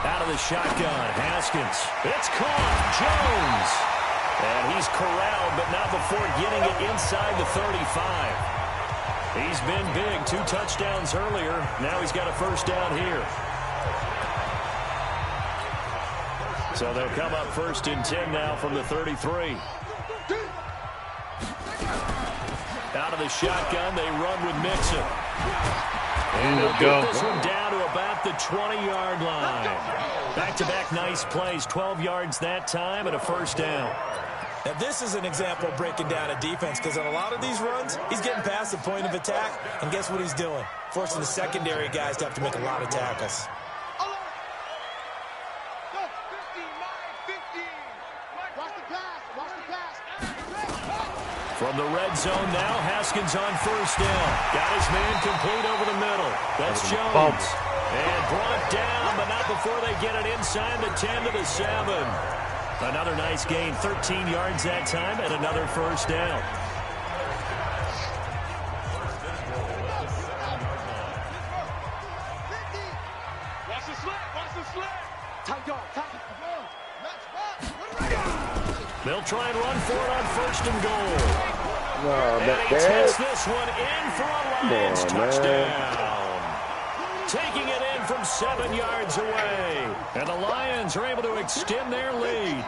Out of the shotgun, Haskins. It's caught, Jones. And he's corralled, but not before getting it inside the 35. He's been big, 2 touchdowns earlier. Now he's got a first down here. So they'll come up 1st and 10 now from the 33. Out of the shotgun, they run with Mixon. And they'll get this one down to about the 20-yard line. Back-to-back nice plays, 12 yards that time and a first down. Now, this is an example of breaking down a defense, because on a lot of these runs, he's getting past the point of attack, and guess what he's doing? Forcing the secondary guys to have to make a lot of tackles. From the red zone now, Haskins on first down. Got his man complete over the middle. That's Jones. And brought down, but not before they get it inside the 10 to the 7. Another nice gain, 13 yards that time, and another first down. Watch the slant, watch the slant. Tight dog, tight dog. They'll try and run for it on 1st and goal. No, and he takes this one in for a Lions touchdown. Taking it in from 7 yards away. And the Lions are able to extend their lead.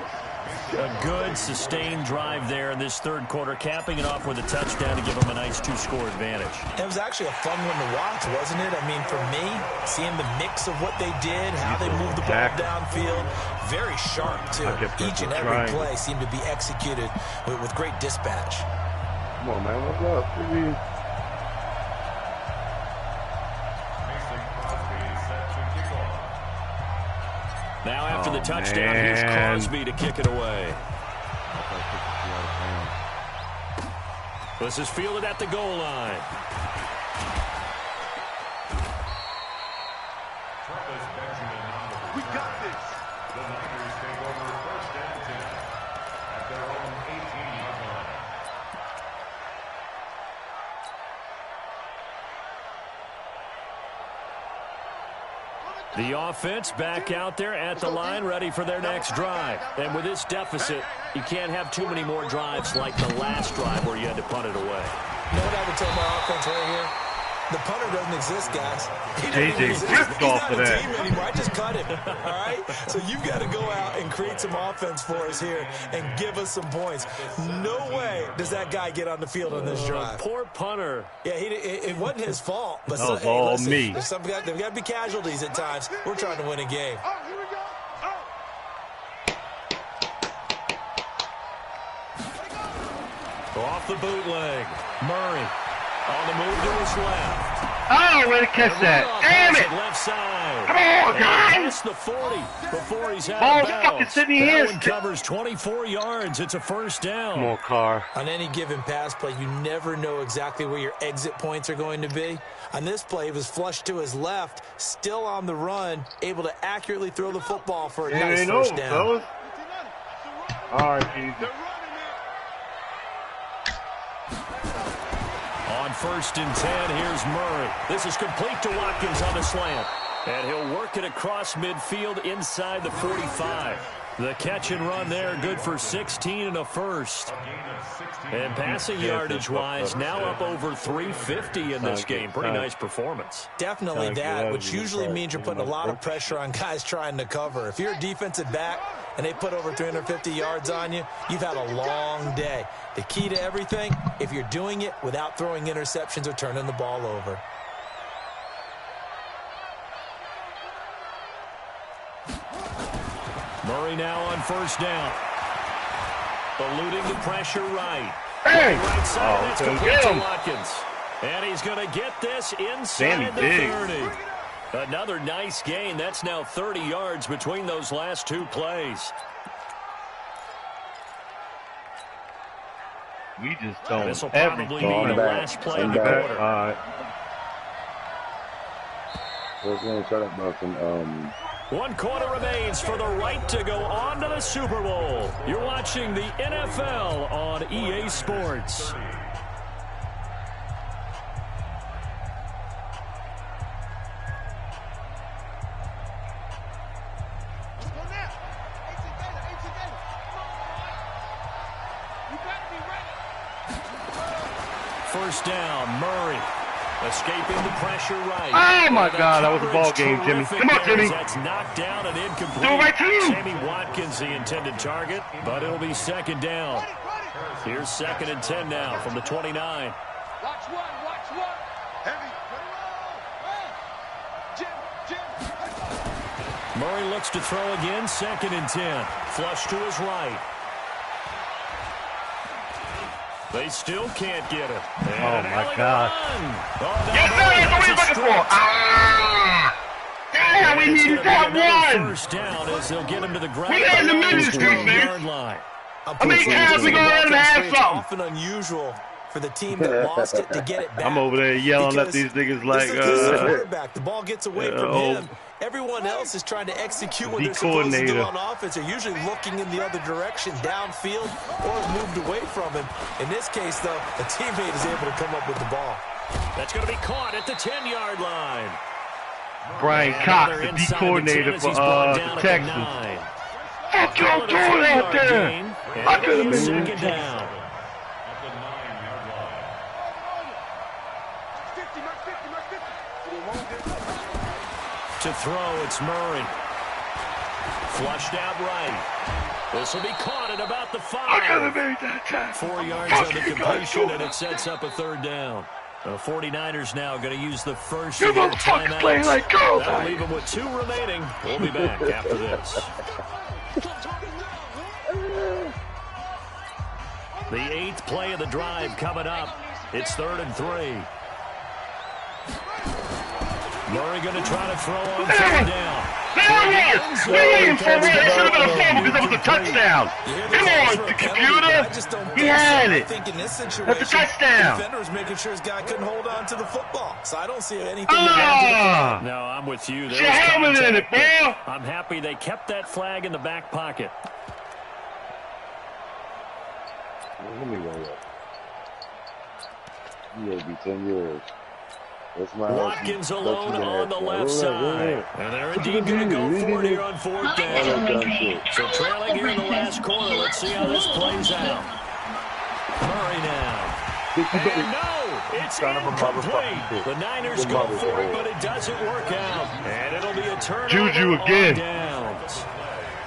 A good, sustained drive there in this 3rd quarter, capping it off with a touchdown to give them a nice 2-score advantage. It was actually a fun one to watch, wasn't it? I mean, for me, seeing the mix of what they did, how they moved the ball downfield, very sharp, too. Each and every play seemed to be executed with great dispatch. Come on, man. What's up? Now after the touchdown, here's Crosby to kick it away. This is fielded at the goal line. We got this. The Niners take over 1st and 10 at their own 18-yard line. The offense back out there at the line, ready for their next drive. And with this deficit, you can't have too many more drives like the last drive where you had to punt it away. You know what I would tell my offense right here? The punter doesn't exist, guys. JJ He's not a team anymore. I just cut him, all right? So you've got to go out and create some offense for us here and give us some points. No way does that guy get on the field on this drive. Poor punter. Yeah, it wasn't his fault. But that was all me. There's got to be casualties at times. We're trying to win a game. Oh, here we go. Oh. Off the bootleg. Murray on the move to his left. Oh, way to catch that. Damn it. Left side. Come on, guys. Past the 40 before he's out Ball of bounds. fucking Sydney That is. one covers 24 yards. It's a first down. Come on, Carr. On any given pass play, you never know exactly where your exit points are going to be. On this play, he was flushed to his left, still on the run, able to accurately throw the football for a nice first down. Fellas. All right, Jesus. On 1st and 10, here's Murray. This is complete to Watkins on the slant. And he'll work it across midfield inside the 45. The catch and run there, good for 16 and a first. And passing yardage-wise, now up over 350 in this game. Pretty nice performance. Definitely that, which usually means you're putting a lot of pressure on guys trying to cover. If you're a defensive back and they put over 350 yards on you, you've had a long day. The key to everything, if you're doing it without throwing interceptions or turning the ball over. Murray now on first down. Eluding the pressure right. Hey! Right side, Oh, that's couldn't complete get to him. Watkins. And he's going to get this inside Sammy the big. 30. Another nice gain. That's now 30 yards between those last two plays. We just don't This will every probably be the last play of the quarter. All right. First one, shut up about some, 1 quarter remains for the right to go on to the Super Bowl. You're watching the NFL on EA Sports. First down, Murray. Escaping the pressure right. Oh, my God. That was a ball game, Jimmy. Come on, Jimmy. That's knocked down and incomplete. Do it right to you. Sammy Watkins, the intended target, but it'll be second down. Here's 2nd and 10 now from the 29. Watch one. Heavy. Jim. Murray looks to throw again, 2nd and 10. Flush to his right. They still can't get it. Oh, my God. Yes, sir, that's what we're looking for. Ah! Damn, we needed that one. First down as they'll get him to the ground. We had the ministry, man. Line. How many times we gonna let him have It's something? often unusual for the team that lost it to get it back. I'm over there yelling at Because these niggas like, this is the quarterback. The ball gets away from him. Everyone else is trying to execute what they're supposed to do on offense. They're usually looking in the other direction, downfield, or moved away from him. In this case, though, a teammate is able to come up with the ball. That's going to be caught at the 10-yard line. Brian Cox, the D coordinator for the Texans. Fuck y'all doing out there? I could have been Second down. To throw, it's Murray. Flushed out right. This will be caught at about the 5. I could have made that time. 4 yards on the completion, and it sets up a 3rd down. The 49ers now going to use the first You of their motherfuckers playing like girls. That'll leave them with 2 remaining. We'll be back after this. The 8th play of the drive coming up. It's 3rd and 3. Murray going to try to throw on 3rd down. There it is! We waiting for it. It should have been a fumble because that was a touchdown. Come on, the computer. He had it. That's a touchdown. The defender was making sure his guy couldn't hold on to the football. So I don't see anything. Ah! No, I'm with you. Your helmet in it, boy. I'm happy they kept that flag in the back pocket. let me go up. You gotta be 10 years. That's my Watkins alone on the left side. And they're indeed going to go for it here on 4th down. So trailing here in the last quarter. Let's see how this plays out. Murray now. And no, it's incomplete. The Niners go for it, but it doesn't work out. And it'll be a turnover. Juju again. On downs.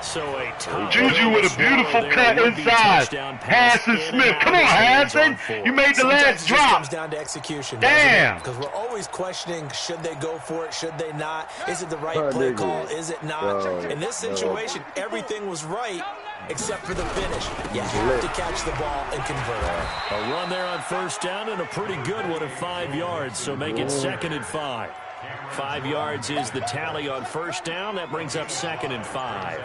So a Juju with a beautiful cut inside. Harrison Smith. Come on, Harrison. You made the last drop. It comes down to execution. Damn. Because we're always questioning, should they go for it? Should they not? Is it the right play call? Is it not? In this situation, everything was right except for the finish. You have to catch the ball and convert. A run there on 1st down and a pretty good one at 5 yards. So make it 2nd and 5. 5 yards is the tally on 1st down. That brings up 2nd and 5.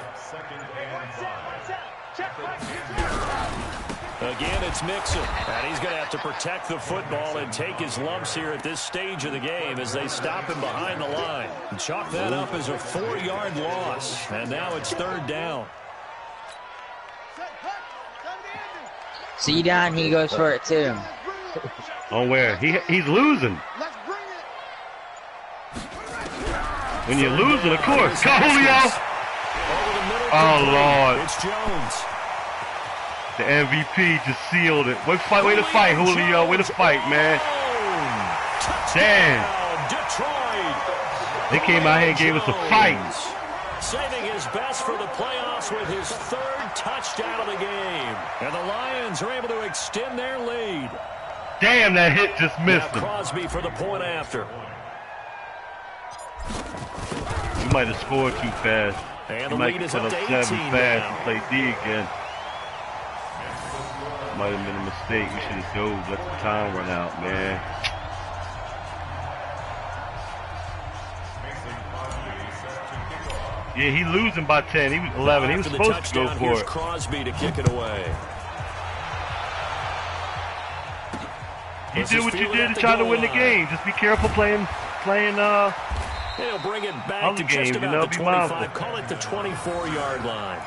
Again, it's Mixon. And he's going to have to protect the football and take his lumps here at this stage of the game as they stop him behind the line. And chalk that up as a 4-yard loss. And now it's 3rd down. See down, he goes for it too. On where? He's losing. When you're losing, of course. Go, Julio. Oh, Lord. It's Jones. The MVP just sealed it. Way to fight, Julio. Way to fight, man. Damn. Detroit. They came out here and gave us a fight. Saving his best for the playoffs with his 3rd touchdown of the game. And the Lions are able to extend their lead. Damn, that hit just missed him. Crosby for the point after. You might have scored too fast. And You the might lead is put up up to 7 18 fast now. and play D again. Might have been a mistake. We should have dove, let the time run out, man. Yeah, he losing by 10. He was 11. He was supposed to go for it. Crosby to kick it away. You did what you did to try to win the game. Just be careful playing. He'll bring it back to just about the 25. Call it the 24-yard line.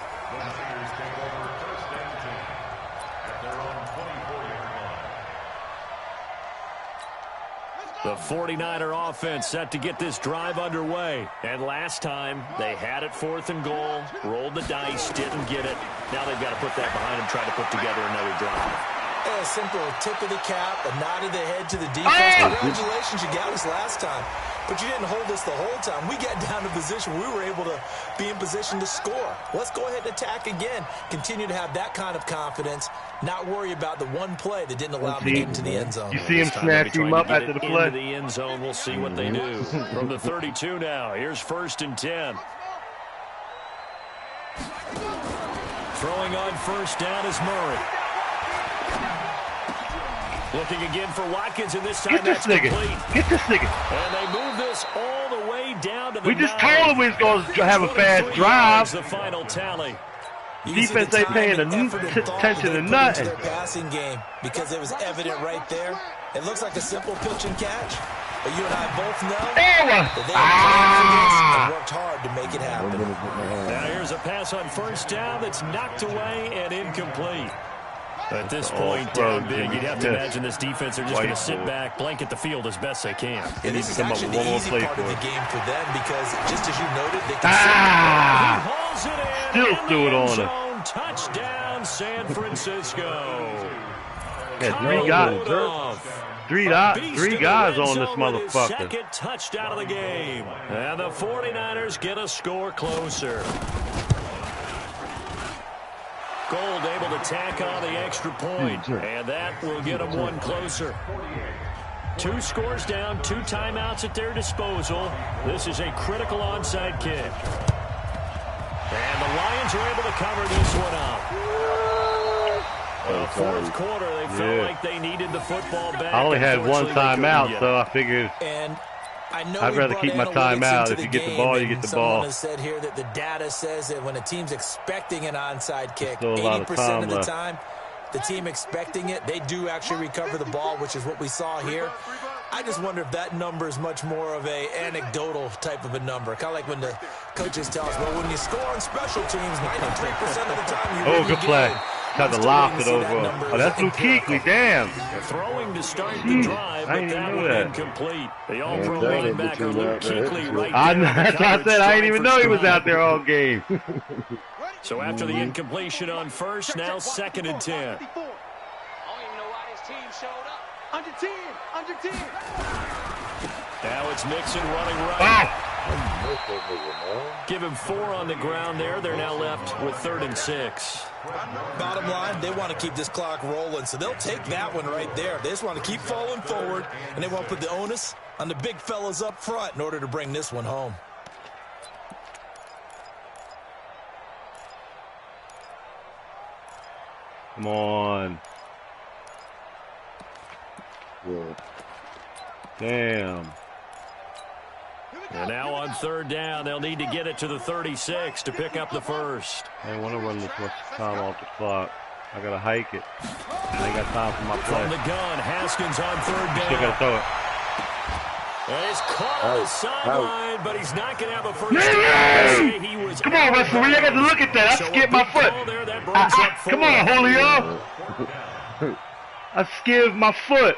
The 49er offense set to get this drive underway. And last time, they had it 4th and goal, rolled the dice, didn't get it. Now they've got to put that behind them, try to put together another drive. A simple tip of the cap, a nod of the head to the defense. Congratulations, you got us last time. But you didn't hold us the whole time. We got down to position. We were able to be in position to score. Let's go ahead and attack again. Continue to have that kind of confidence. Not worry about the one play that didn't allow them to get into the end zone. You see him snatch him up after the play? Into the end zone. We'll see what they do. From the 32 now, here's 1st and 10. Throwing on 1st down is Murray. Looking again for Watkins, and this time that's complete. Get this nigga. And they move this all the way down to the We just told him we was going to have a fast drive. The final tally. Defense ain't paying attention to nothing. Their passing game, because it was evident right there. It looks like a simple pitch and catch, but you and I both know that they have worked hard to make it happen. Now here's a pass on 1st down that's knocked away and incomplete. At this point, down big, you'd have to imagine this defense are just going to sit back, blanket the field as best they can. And this is actually the easy part of the game for them because, just as you noted, they can still threw it on him. Touchdown, San Francisco. Three guys on this motherfucker. Second touchdown of the game. And the 49ers get a score closer. Gold able to tack on the extra point, and that will get them one closer. 2 scores down, 2 timeouts at their disposal. This is a critical onside kick. And the Lions are able to cover this one up. The 4th quarter, they felt like they needed the football back. I only had 1 timeout, so I figured I'd rather keep my timeout. If you get the ball, you get the ball. Someone has said here that the data says that when a team's expecting an onside kick, 80% of the time, the team expecting it, they do actually recover the ball, which is what we saw here. I just wonder if that number is much more of a anecdotal type of a number. Kind of like when the coaches tell us, well, when you score on special teams, 93% of the time you win the good play. game. Tried to loft it over. Oh, that's Luke Kuechly. Damn. Throwing to start the drive, but that one incomplete. The all-pro linebacker Luke Kuechly right there. That's what I said. I didn't even know he was out there all game. So after the incompletion on 1st, now 2nd and 10. I don't even know why this team showed up. Under 10, under 10. Now it's Mixon running right. Give him 4 on the ground there. They're now left with 3rd and 6. Bottom line, they want to keep this clock rolling, so they'll take that one right there. They just want to keep falling forward, and they want to put the onus on the big fellas up front in order to bring this one home. Come on. Yeah. Damn. And now on 3rd down, they'll need to get it to the 36 to pick up the 1st. I want to run this much time off the clock. I got to hike it. I ain't got time for my play. From the gun, Haskins on 3rd down. Still got to throw it. And he's caught on the sideline, but he's not going to have a first down. Come on, referee. I got to look at that. I skipped my foot. Come on, Julio. I skipped my foot.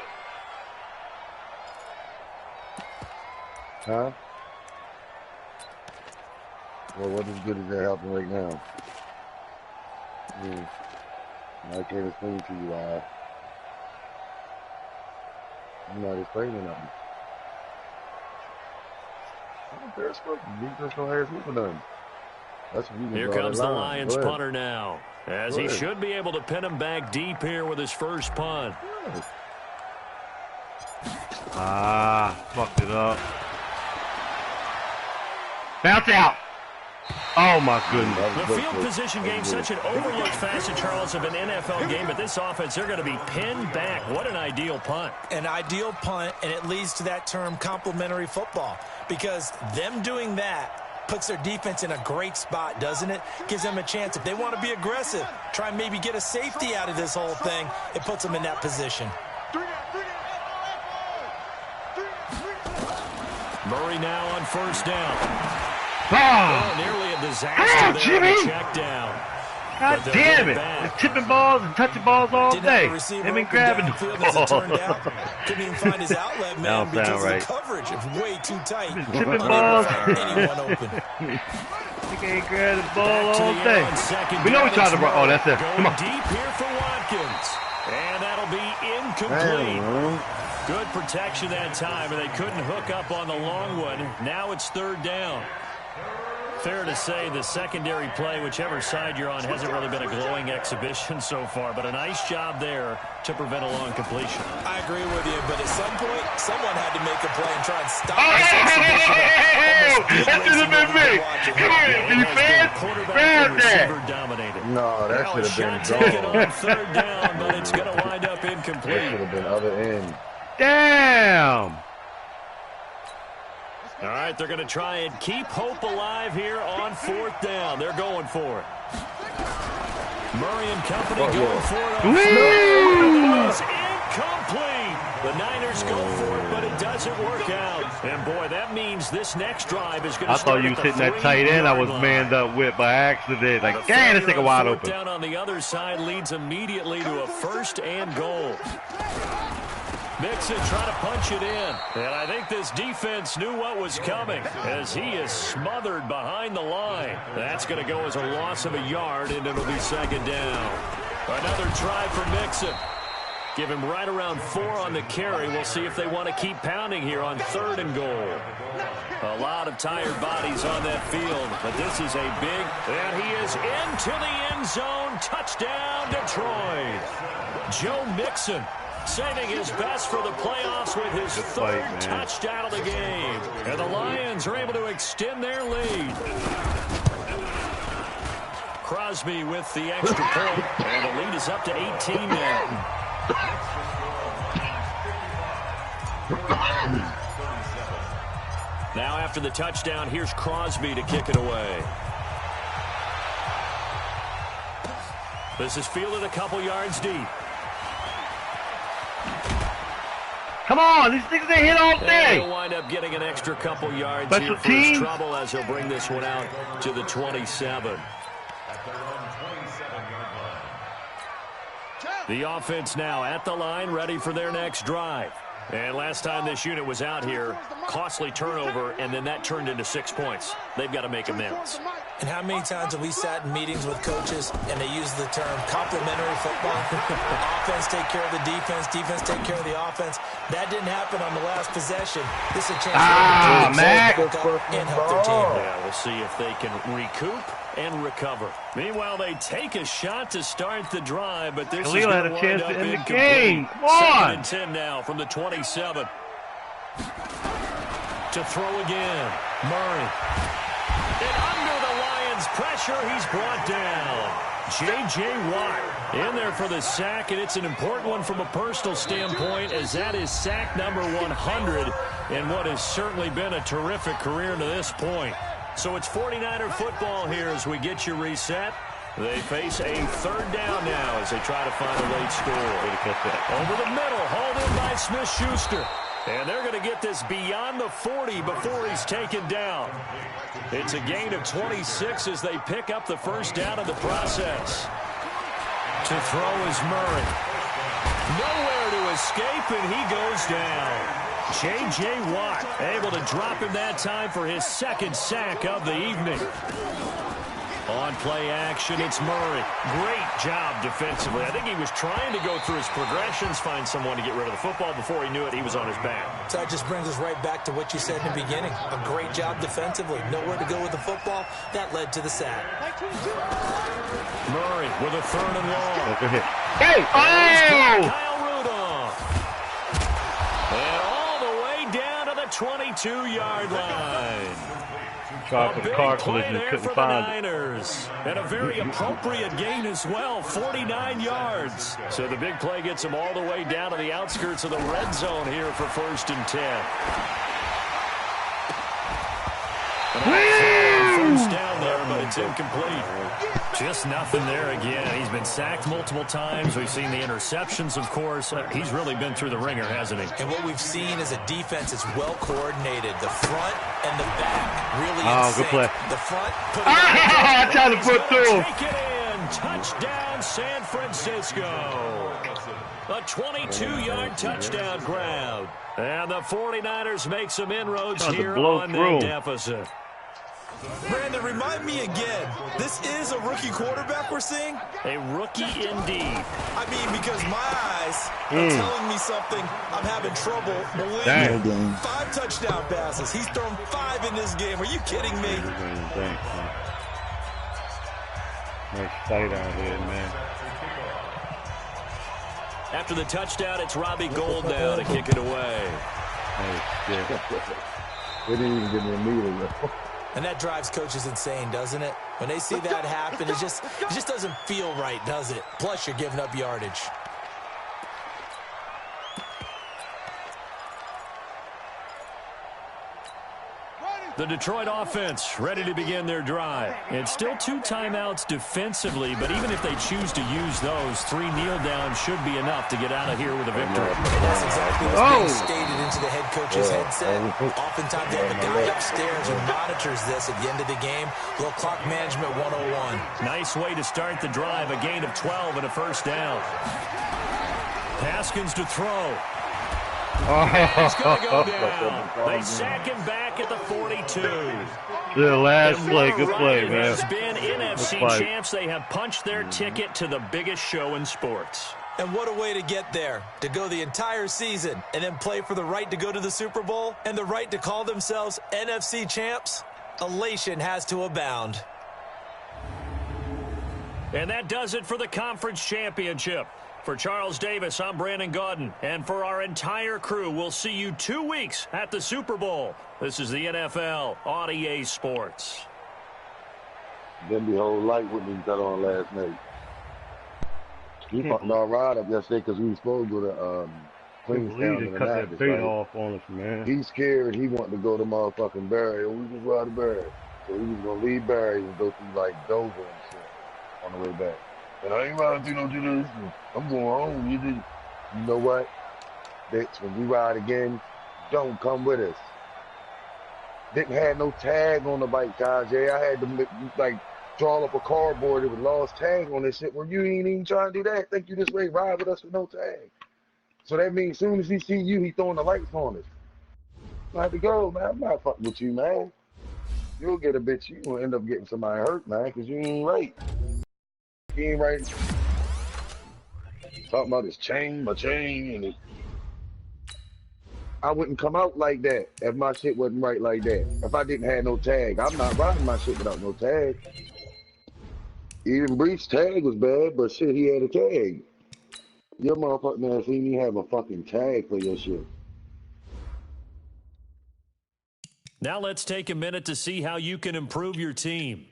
Huh? Well, what is good as that helping right now? I can't explain to you why. I'm not explaining nothing. I don't care. Defense don't have for nothing. That's what here comes the Lions punter now, as he should be able to pin him back deep here with his first punt. Fucked it up. Bounce out. Oh, my goodness. The field position game, such an overlooked facet, Charles, of an NFL game, but this offense, they're going to be pinned back. What an ideal punt. An ideal punt, and it leads to that term complementary football, because them doing that puts their defense in a great spot, doesn't it? Gives them a chance. If they want to be aggressive, try and maybe get a safety out of this whole thing, it puts them in that position. Murray now on first down. Oh, Nearly a disaster there Jimmy. on the check down. God damn it. It's tipping balls and touching balls all day. They've been grabbing the ball. Couldn't even find his outlet, man, because the coverage is way too tight. Tipping balls. Anyone open. They can't grab the ball all day. We know we tried to run. Oh, that's it. Come on. Deep here for Watkins. And that'll be incomplete. Good protection that time, and they couldn't hook up on the long one. Now it's third down. Fair to say the secondary play, whichever side you're on, hasn't really been a glowing exhibition so far, but a nice job there to prevent a long completion. I agree with you, but at some point, someone had to make a play and try and stop this exhibition. That should have been me. Come here, defense. Grab that. Dominated. No, that should have been taken gone. on third down, but it's going to wind up That incomplete. should have been other end. Damn. All right, they're going to try and keep hope alive here on fourth down. They're going for it. Murray and company going for it. It was incomplete. The Niners go for it, but it doesn't work out. And, boy, that means this next drive is going to I thought you was hitting that tight end I was manned up with by accident. Like, dang, this thing wide open. Down on the other side leads immediately to a first and goal. Mixon trying to punch it in. And I think this defense knew what was coming as he is smothered behind the line. That's going to go as a loss of a yard, and it'll be second down. Another try for Mixon. Give him right around 4 on the carry. We'll see if they want to keep pounding here on third and goal. A lot of tired bodies on that field, but this is a big, and he is into the end zone. Touchdown, Detroit. Joe Mixon saving his best for the playoffs with his third touchdown of the game. And the Lions are able to extend their lead. Crosby with the extra point, and the lead is up to 18 now. Now after the touchdown, here's Crosby to kick it away. This is fielded a couple yards deep. Come on, these things they hit all day. He'll wind up getting an extra couple yards Special here for his teams. trouble as he'll bring this one out to the 27. The offense now at the line, ready for their next drive. And last time this unit was out here, costly turnover, and then that turned into 6 points. They've got to make amends. And how many times have we sat in meetings with coaches and they use the term complementary football? Offense take care of the defense, defense take care of the offense. That didn't happen on the last possession. This is a chance to Mac. and help their team. Yeah, we'll see if they can recoup and recover. Meanwhile, they take a shot to start the drive, but this Khalil is had a going to chance wind to up end the incomplete. game. Come on. 2nd and 10 now from the 27. To throw again. Murray. And under the Lions' pressure, he's brought down. J.J. Watt in there for the sack, and it's an important one from a personal standpoint, as that is sack number 100 in what has certainly been a terrific career to this point. So it's 49er football here as we get you reset. They face a third down now as they try to find a late score. Over the middle, hauled in by Smith-Schuster. And they're going to get this beyond the 40 before he's taken down. It's a gain of 26 as they pick up the first down of the process. To throw is Murray. Nowhere to escape, and he goes down. J.J. Watt able to drop him that time for his second sack of the evening. On play action, it's Murray. Great job defensively. I think he was trying to go through his progressions, find someone to get rid of the football. Before he knew it, he was on his back. So that just brings us right back to what you said in the beginning. A great job defensively. Nowhere to go with the football. That led to the sack. Murray with a third and long. Hey! Oh! Kyle Rudolph. And all the way down to the 22-yard line. Tried A for the big car play collision, there couldn't for the find it. Niners. And a very appropriate gain as well, 49 yards. So the big play gets them all the way down to the outskirts of the red zone here for 1st and 10. First down there, but it's incomplete. Just nothing there again. He's been sacked multiple times. We've seen the interceptions, of course. He's really been through the ringer, hasn't he? And what we've seen is a defense that's well coordinated. The front and the back really in sync. Good play. The front put I tried to put through him. Take it in. Touchdown, San Francisco. A 22-yard touchdown grab. And the 49ers make some inroads here on that deficit. Brandon, remind me again, this is a rookie quarterback we're seeing? A rookie indeed. I mean, because my eyes are telling me something I'm having trouble believing. 5 touchdown passes. He's thrown 5 in this game. Are you kidding me? Nice fight out here, man. After the touchdown, it's Robbie Gould now to kick it away. They didn't even give me a meeting. And that drives coaches insane, doesn't it? When they see that happen, it just doesn't feel right, does it? Plus, you're giving up yardage. The Detroit offense ready to begin their drive. It's still 2 timeouts defensively, but even if they choose to use those, 3 kneel downs should be enough to get out of here with a victory. And that's exactly what's being stated into the head coach's headset. Oftentimes they have a guy upstairs who monitors this at the end of the game. Little clock management 101. Nice way to start the drive, a gain of 12 and a first down. Haskins to throw. He's going to go down. They sack him back at the 42. The last play, good play, man. Has been NFC champs. They have punched their ticket to the biggest show in sports. And what a way to get there, to go the entire season and then play for the right to go to the Super Bowl and the right to call themselves NFC champs. Elation has to abound. And that does it for the conference championship. For Charles Davis, I'm Brandon Gaudin. And for our entire crew, we'll see you 2 weeks at the Super Bowl. This is the NFL on EA Sports. Then the whole light wouldn't even cut on last night. He fucked our ride up yesterday because we were supposed to go to Queenstown. They cut that bait off on us, man. He's scared. He wanted to go to motherfucking Barry. We just ride to Barry. So he was going to leave Barry and go through, like, Dover and shit on the way back. And I ain't riding through no Jerusalem. I'm going home. You know what? Bitch, when we ride again, don't come with us. Didn't have no tag on the bike, Tajay. I had to, like, draw up a cardboard with lost tag on this shit. Well, you ain't even trying to do that. Think you just ready to ride with us with no tag. So that means as soon as he see you, he throwing the lights on us. I had to go, man. I'm not fucking with you, man. You'll get a bitch. You will end up getting somebody hurt, man, because you ain't right. He ain't right. Talking about his chain, my chain, and it. I wouldn't come out like that if my shit wasn't right like that. If I didn't have no tag, I'm not riding my shit without no tag. Even Breach's tag was bad, but shit, he had a tag. Your motherfucking man seen me have a fucking tag for your shit. Now let's take a minute to see how you can improve your team.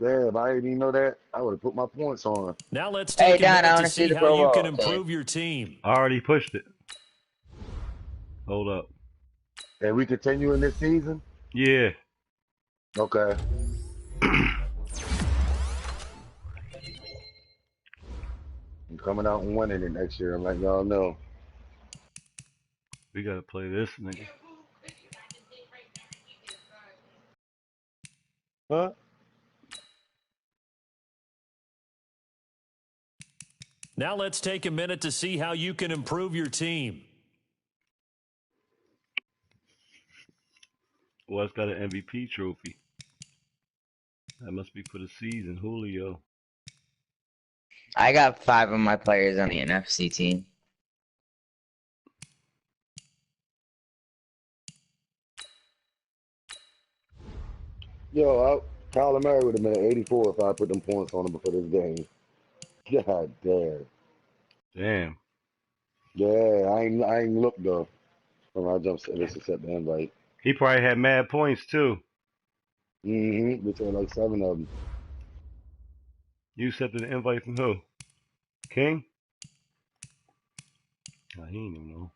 Damn, I didn't even know that. I would have put my points on. Now let's take a minute to see how you can improve your team. I already pushed it. Hold up. And we continue in this season? Yeah. Okay. I'm coming out and winning it next year. I'm letting y'all know. We gotta play this, nigga. Huh? Now let's take a minute to see how you can improve your team. Well, it's got an MVP trophy. That must be for the season, Julio. I got 5 of my players on the NFC team. Yo, Kyler Murray would have been at 84 if I put them points on him before this game. God damn. Damn. Yeah, I ain't looked though. When I jump, let's accept the invite. He probably had mad points too. Mm-hmm. We took like 7 of them. You accepted the invite from who? King? Oh, he didn't even know.